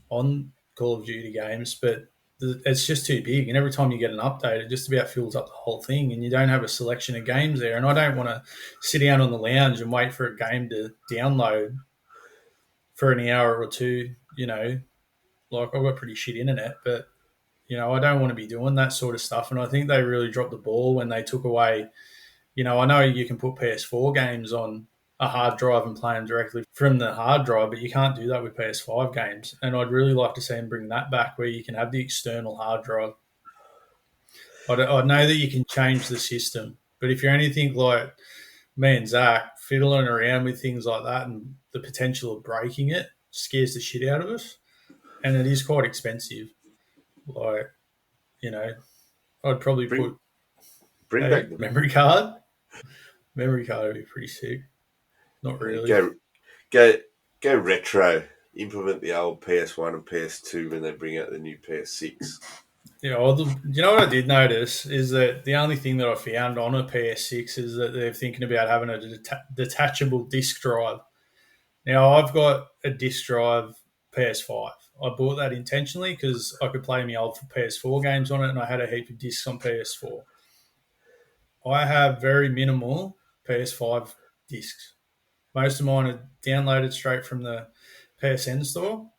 on Call of Duty games, but it's just too big. And every time you get an update, it just about fills up the whole thing, and you don't have a selection of games there. And I don't want to sit down on the lounge and wait for a game to download for an hour or two. Like I've got pretty shit internet, but I don't want to be doing that sort of stuff. And I think they really dropped the ball when they took away. I know you can put PS4 games on a hard drive and play them directly from the hard drive, but you can't do that with PS5 games. And I'd really like to see them bring that back where you can have the external hard drive. I know that you can change the system, but if you're anything like me and Zach, fiddling around with things like that and the potential of breaking it scares the shit out of us. And it is quite expensive. Like, you know, I'd probably bring put bring a back the memory card. Memory card would be pretty sick. Not really. go go go retro. Implement the old PS1 and PS2 when they bring out the new PS6. Yeah, well, you know what I did notice is that the only thing that I found on a PS6 is that they're thinking about having a detachable disc drive. Now, I've got a disc drive PS5. I bought that intentionally because I could play my old PS4 games on it, and I had a heap of discs on PS4. I have very minimal PS5 discs. Most of mine are downloaded straight from the PSN store.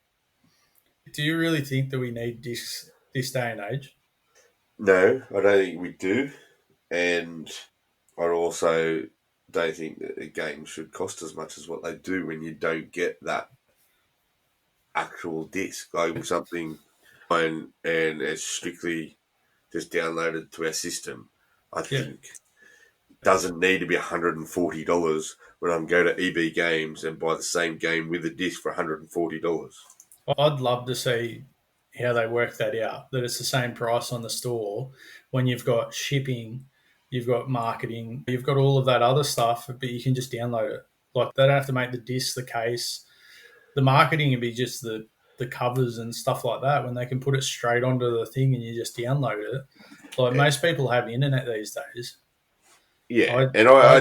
Do you really think that we need discs this day and age? No, I don't think we do, and I also don't think that a game should cost as much as what they do when you don't get that actual disc, like something and it's strictly just downloaded to our system. I Yeah. think doesn't need to be $140 when I can go to EB Games and buy the same game with a disc for $140. I'd love to see how they work that out, that it's the same price on the store when you've got shipping, you've got marketing, you've got all of that other stuff, but you can just download it. Like they don't have to make the disc, the case, the marketing would be just the covers and stuff like that when they can put it straight onto the thing and you just download it. Like Yeah, most people have internet these days. yeah, I and I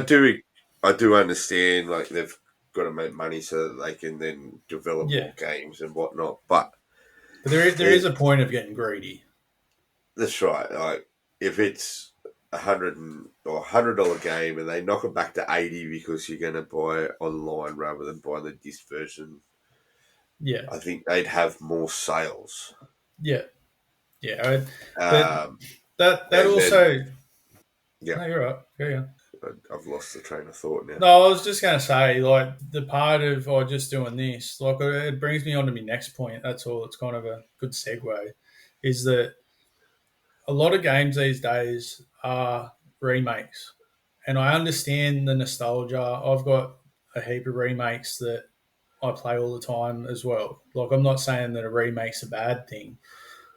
I do understand like they've got to make money so that they can then develop yeah, more games and whatnot. But but there is it, a point of getting greedy. that's right. Like if it's a $100 game and they knock it back to 80 because you're going to buy it online rather than buy the disc version, Yeah, I think they'd have more sales. yeah, yeah. But Um, that and then also yeah, no, you're right. Yeah. I've lost the train of thought now. No, I was just going to say, like, the part of just doing this, like, it brings me on to my next point. That's all. It's kind of a good segue. Is that a lot of games these days are remakes. And I understand the nostalgia. I've got a heap of remakes that I play all the time as well. Like, I'm not saying that a remake's a bad thing.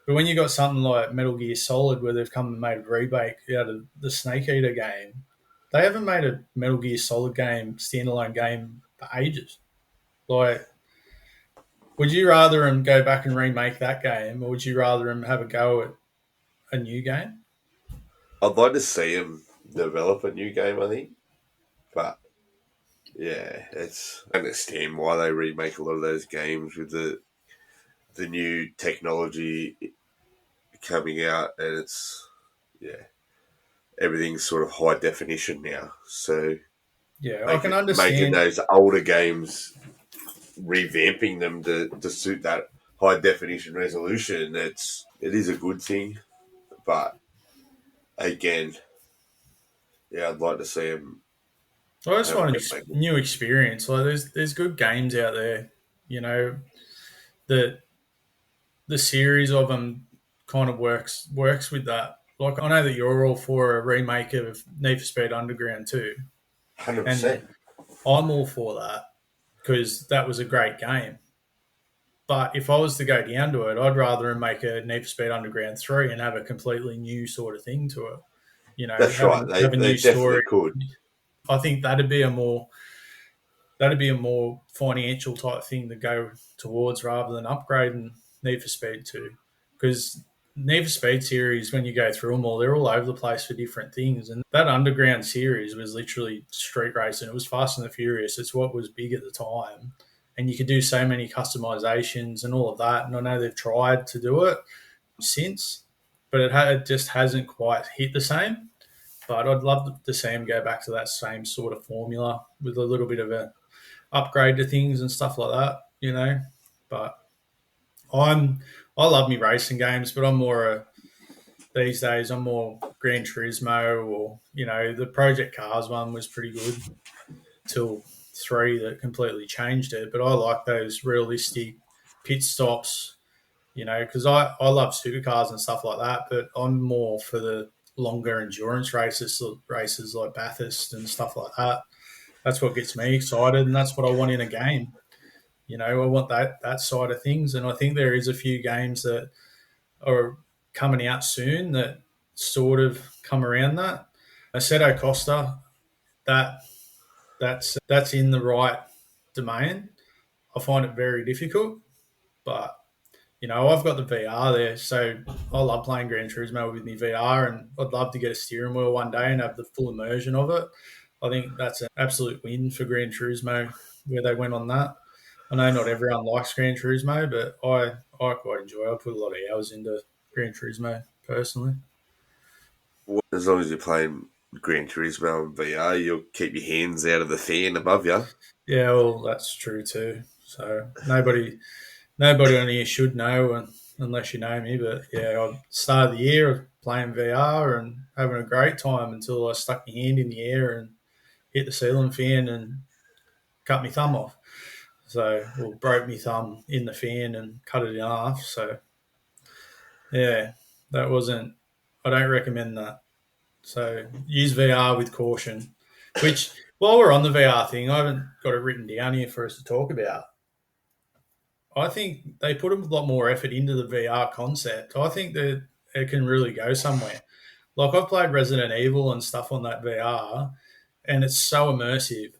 But when you got something like Metal Gear Solid, where they've come and made a remake out of the Snake Eater game, they haven't made a Metal Gear Solid game, standalone game for ages. Like, would you rather them go back and remake that game, or would you rather them have a go at a new game? I'd like to see them develop a new game. I think, but yeah, it's I understand why they remake a lot of those games with the new technology coming out, and it's yeah, everything's sort of high definition now. So Yeah, I can making understand. those older games, revamping them to suit that high definition resolution, it is a good thing. But again, yeah, I'd like to see them I just have a want a remake. new experience. Like there's good games out there, you know, that the series of them kind of works with that. Like I know that you're all for a remake of Need for Speed Underground too, 100%. and I'm all for that because that was a great game. But if I was to go down to it, I'd rather make a Need for Speed Underground 3 and have a completely new sort of thing to it. You know, That's right. have a They new definitely story. could. I think that'd be a more financial type thing to go towards rather than upgrading Need for Speed 2. Because Need for Speed series, when you go through them all, they're all over the place for different things. And that Underground series was literally street racing. It was Fast and the Furious. It's what was big at the time. And you could do so many customizations and all of that. And I know they've tried to do it since, but it just hasn't quite hit the same. But I'd love to see them go back to that same sort of formula with a little bit of a upgrade to things and stuff like that, you know. But I'm I love me racing games, but I'm more these days I'm more Gran Turismo or the Project Cars one was pretty good till three that completely changed it. But I like those realistic pit stops, because I love supercars and stuff like that. But I'm more for the longer endurance races like Bathurst and stuff like that. That's what gets me excited, and that's what I want in a game. I want that side of things, and I think there is a few games that are coming out soon that sort of come around that. Assetto Costa, that that's in the right domain. I find it very difficult, but I've got the VR there, so I love playing Gran Turismo with my VR, and I'd love to get a steering wheel one day and have the full immersion of it. I think that's an absolute win for Gran Turismo where they went on that. I know not everyone likes Gran Turismo, but I quite enjoy it. I put a lot of hours into Gran Turismo personally. As long as you're playing Gran Turismo and VR, you'll keep your hands out of the fan above you. Yeah, well, that's true too. So nobody on here should know, unless you know me. But yeah, I started the year playing VR and having a great time until I stuck my hand in the air and hit the ceiling fan and cut my thumb off. So, well, broke my thumb in the fan and cut it in half. So, yeah, that wasn't. I don't recommend that. So, use VR with caution. Which, while we're on the VR thing, I haven't got it written down here for us to talk about. I think they put a lot more effort into the VR concept. I think that it can really go somewhere. Like I've played Resident Evil and stuff on that VR, and it's so immersive.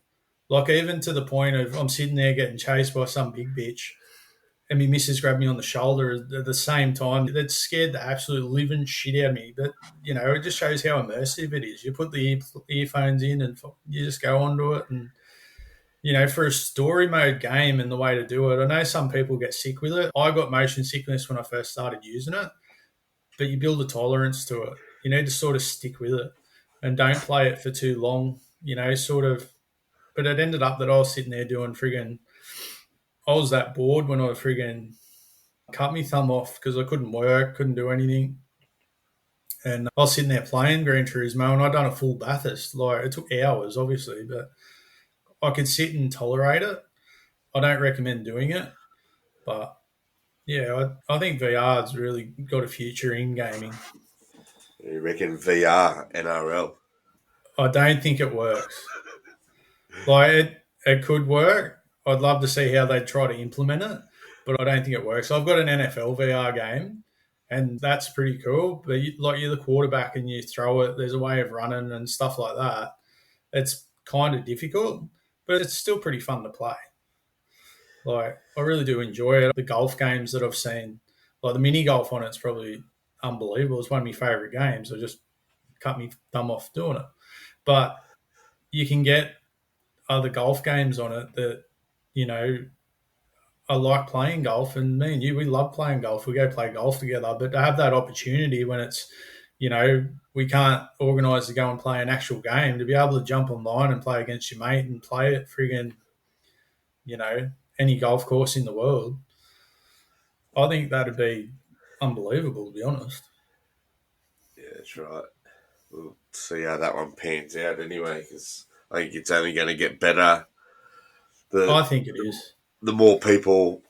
Like even to the point of I'm sitting there getting chased by some big bitch, and my missus grabbed me on the shoulder at the same time. That scared the absolute living shit out of me. But it just shows how immersive it is. You put the earphones in, and you just go onto it, and for a story mode game and the way to do it. I know some people get sick with it. I got motion sickness when I first started using it, but you build a tolerance to it. You need to sort of stick with it and don't play it for too long, sort of. But it ended up that I was sitting there doing friggin', I was that bored when I friggin' cut my thumb off because I couldn't work, couldn't do anything. And I was sitting there playing Gran Turismo and I'd done a full Bathurst. Like, it took hours, obviously, but I could sit and tolerate it. I don't recommend doing it, but yeah, I think VR's really got a future in gaming. You reckon VR, NRL? I don't think it works. Like it could work. I'd love to see how they try to implement it, but I don't think it works. I've got an NFL VR game, and that's pretty cool. But like you're the quarterback and you throw it. There's a way of running and stuff like that. It's kind of difficult, but it's still pretty fun to play. Like I really do enjoy it. The golf games that I've seen, like the mini golf on it's probably unbelievable. It's one of my favorite games. I just cut my thumb off doing it. But you can get other golf games on it that you know I like playing golf, and me and you we love playing golf. We go play golf together, but to have that opportunity when it's we can't organise to go and play an actual game. To be able to jump online and play against your mate and play at friggin', you know, any golf course in the world, I think that'd be unbelievable, to be honest. Yeah, that's right. We'll see how that one pans out anyway, because I think it's only going to get better. The, I think it the is. the more people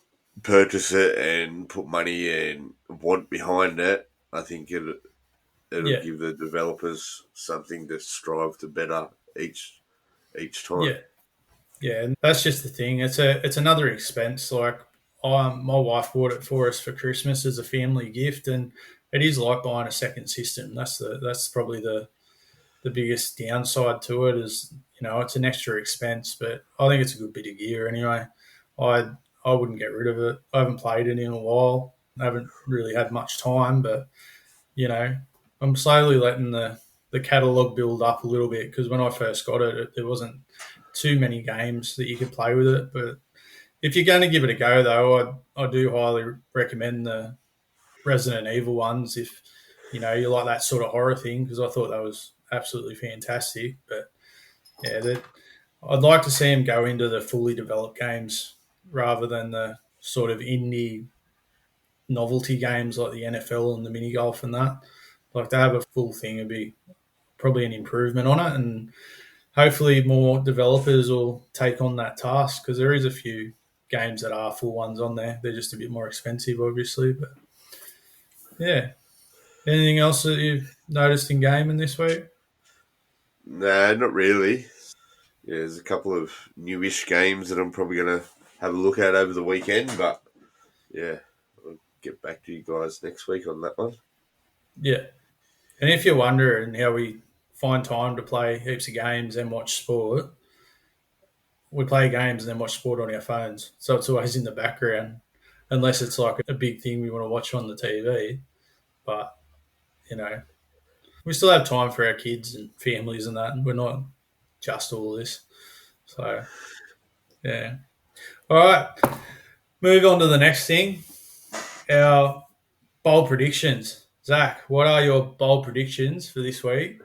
purchase it and put money and want behind it, I think it'll Yeah, give the developers something to strive to better each time. yeah, yeah. And that's just the thing. It's another expense. Like, my wife bought it for us for Christmas as a family gift, and it is like buying a second system. That's probably the biggest downside to it is, it's an extra expense, but I think it's a good bit of gear anyway. I I wouldn't get rid of it. I haven't played it in a while. I haven't really had much time, but you know, I'm slowly letting the catalog build up a little bit because when I first got it, there wasn't too many games that you could play with it. But if you're going to give it a go, though, I do highly recommend the Resident Evil ones if you like that sort of horror thing because I thought that was absolutely fantastic. But yeah, I'd like to see them go into the fully developed games rather than the sort of indie novelty games like the NFL and the mini golf and that. Like to have a full thing would be probably an improvement on it, and hopefully more developers will take on that task because there is a few games that are full ones on there. They're just a bit more expensive, obviously, but yeah. Anything else that you've noticed in gaming this week? Nah, not really. Yeah, there's a couple of newish games that I'm probably going to have a look at over the weekend, but yeah, I'll get back to you guys next week on that one. Yeah. And if you're wondering how we find time to play heaps of games and watch sport, we play games and then watch sport on our phones. So it's always in the background, unless it's like a big thing we want to watch on the TV. But, you know, we still have time for our kids and families and that. And we're not just all this. So, yeah. All right. Move on to the next thing. Our bold predictions. Zach, what are your bold predictions for this week?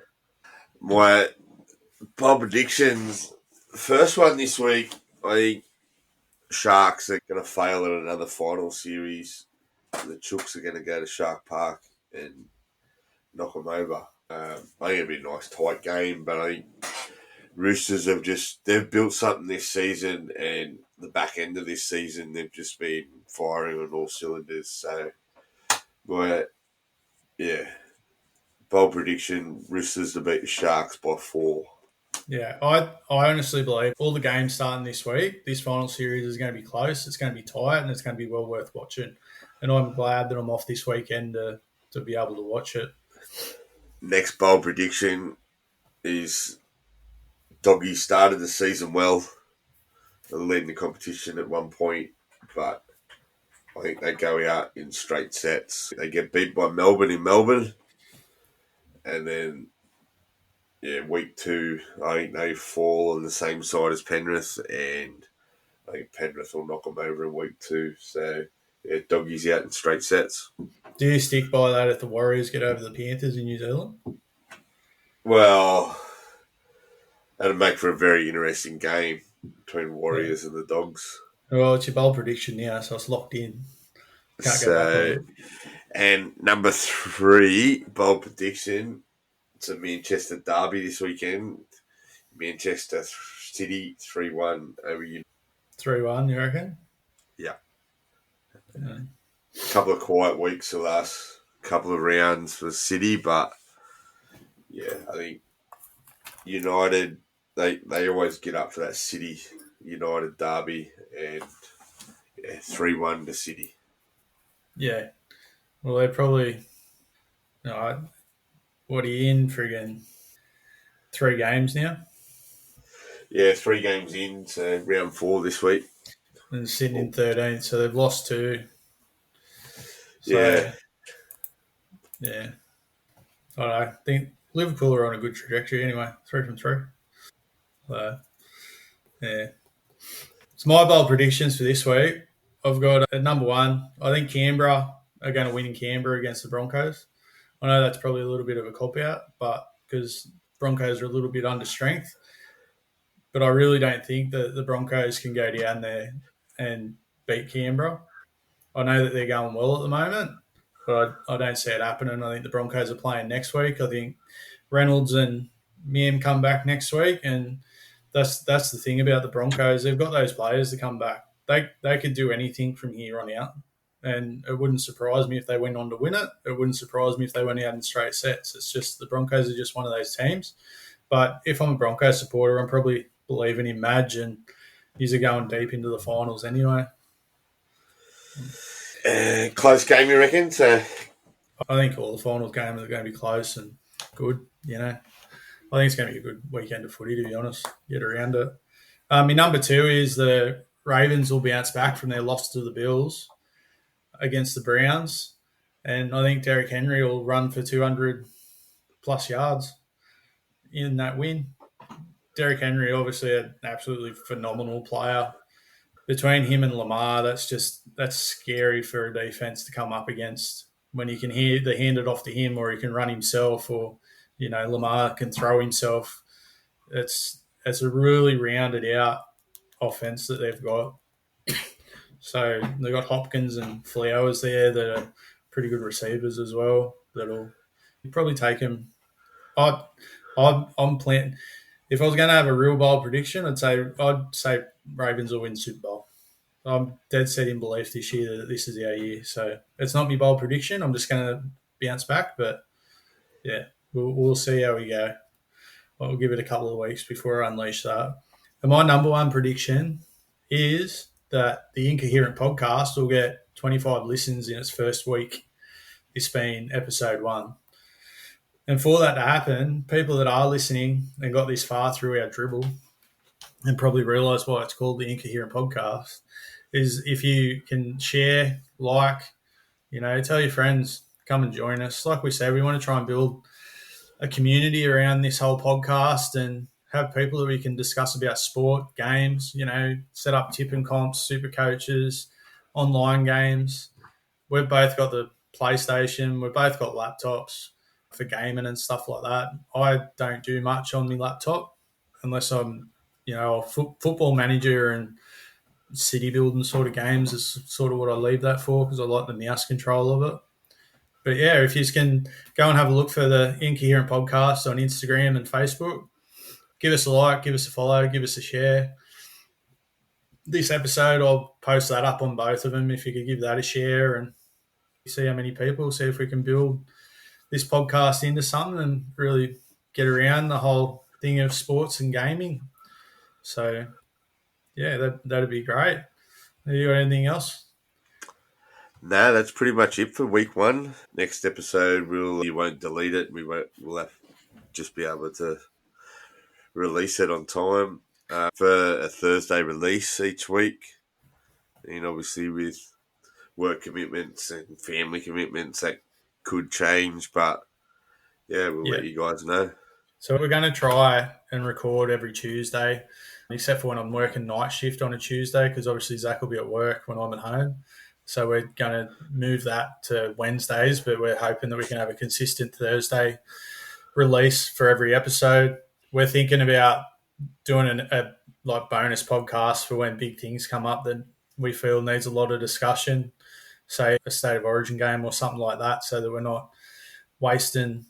My bold predictions. First one this week, I think Sharks are going to fail at another final series. The Chooks are going to go to Shark Park and knock them over. I think it'll be a nice tight game, but I think Roosters they've built something this season, and the back end of this season they've just been firing on all cylinders. So, but yeah, bold prediction: Roosters to beat the Sharks by 4. Yeah, I honestly believe all the games starting this week, this final series is going to be close. It's going to be tight, and it's going to be well worth watching. And I'm glad that I'm off this weekend to be able to watch it. Next bold prediction is Doggy started the season well, leading the competition at one point, but I think they go out in straight sets. They get beat by Melbourne in Melbourne, and then week 2, I think they fall on the same side as Penrith, and I think Penrith will knock them over in week 2. So yeah, Doggies out in straight sets. Do you stick by that if the Warriors get over the Panthers in New Zealand? Well, that'd make for a very interesting game between Yeah. Warriors and the Dogs. Well, it's your bold prediction now, so it's locked in. Can't go back on So, it. and number 3, bold prediction. It's a Manchester derby this weekend. Manchester City 3-1 over you. 3-1, you reckon? Yeah. Yeah. A couple of quiet weeks the last couple of rounds for City, but yeah, I think United they always get up for that City United derby, and yeah, 3-1 to City. Yeah. Well, they're probably, no, what are you in for again? 3 games now? Yeah, 3 games in, so round 4 this week. And sitting Well, in 13th, so they've lost 2. yeah, So, yeah. I don't know. I think Liverpool are on a good trajectory anyway, 3 from 3. So, yeah. It's my bold predictions for this week. I've got at number 1, I think Canberra are going to win in Canberra against the Broncos. I know that's probably a little bit of a cop out, but because Broncos are a little bit under strength, but I really don't think that the Broncos can go down there and beat Canberra. I know that they're going well at the moment, but I don't see it happening. I think the Broncos are playing next week. I think Reynolds and Miam come back next week, and that's the thing about the Broncos. They've got those players to come back. They could do anything from here on out, and it wouldn't surprise me if they went on to win it. It wouldn't surprise me if they went out in straight sets. It's just the Broncos are just one of those teams. But if I'm a Broncos supporter, I'm probably believing in Madge, and he's going deep into the finals anyway. Close game, you reckon? So I think all the finals games are going to be close and good. I think it's going to be a good weekend of footy, to be honest. Get around it. My number two is the Ravens will bounce back from their loss to the Bills against the Browns. And I think Derrick Henry will run for 200 plus yards in that win. Derrick Henry, obviously an absolutely phenomenal player. Between him and Lamar, that's scary for a defense to come up against when you can hand it off to him, or he can run himself, or Lamar can throw himself. It's a really rounded out offense that they've got. So they've got Hopkins and Flowers there that are pretty good receivers as well. That'll probably take him. I'm planning. If I was going to have a real bold prediction, I'd say Ravens will win Super Bowl. I'm dead set in belief this year that this is our year. So it's not my bold prediction. I'm just going to bounce back. But yeah, we'll see how we go. I'll give it a couple of weeks before I unleash that. And my number one prediction is that the Incoherent podcast will get 25 listens in its first week. This being episode 1. And for that to happen, people that are listening and got this far through our dribble and probably realise why it's called the Incoherent podcast is if you can share, tell your friends, come and join us. Like we said, we want to try and build a community around this whole podcast and have people that we can discuss about sport, games, set up tipping comps, super coaches, online games. We've both got the PlayStation. We've both got laptops for gaming and stuff like that. I don't do much on my laptop unless I'm, a football manager, and city building sort of games is sort of what I leave that for because I like the mouse control of it. But yeah, if you can go and have a look for the Incoherent podcast on Instagram and Facebook, give us a like, give us a follow, give us a share. This episode, I'll post that up on both of them if you could give that a share and see how many people, see if we can build this podcast into something and really get around the whole thing of sports and gaming. So, yeah, that'd be great. Have you got anything else? no, that's pretty much it for week 1. Next episode, you won't delete it. We'll have just be able to release it on time for a Thursday release each week. And obviously with work commitments and family commitments, that could change. But yeah, we'll let you guys know. So we're going to try and record every Tuesday, except for when I'm working night shift on a Tuesday, because obviously Zach will be at work when I'm at home. So we're going to move that to Wednesdays, but we're hoping that we can have a consistent Thursday release for every episode. We're thinking about doing a bonus podcast for when big things come up that we feel needs a lot of discussion, say a State of Origin game or something like that, so that we're not wasting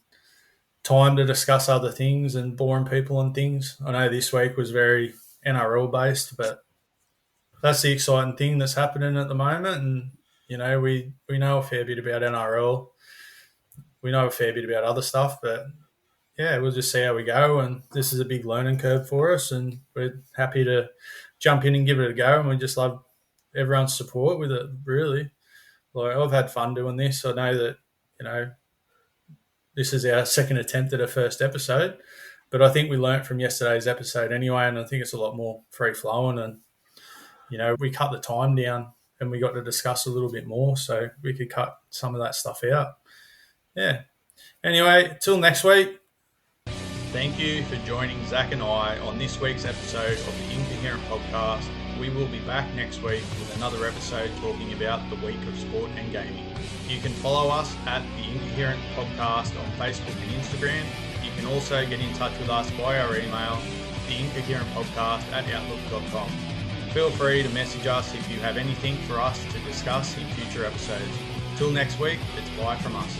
time to discuss other things and boring people and things. I know this week was very NRL based, but that's the exciting thing that's happening at the moment. And, we know a fair bit about NRL. We know a fair bit about other stuff, but yeah, we'll just see how we go. And this is a big learning curve for us, and we're happy to jump in and give it a go. And we just love everyone's support with it, really. I've had fun doing this. I know that, this is our second attempt at a first episode, but I think we learnt from yesterday's episode anyway, and I think it's a lot more free flowing. And we cut the time down, and we got to discuss a little bit more, so we could cut some of that stuff out. Yeah. Anyway, till next week. Thank you for joining Zach and I on this week's episode of the Incoherent Podcast. we will be back next week with another episode talking about the week of sport and gaming. You can follow us at the Incoherent Podcast on Facebook and Instagram. You can also get in touch with us via our email, theincoherentpodcast@outlook.com. Feel free to message us if you have anything for us to discuss in future episodes. Till next week, it's bye from us.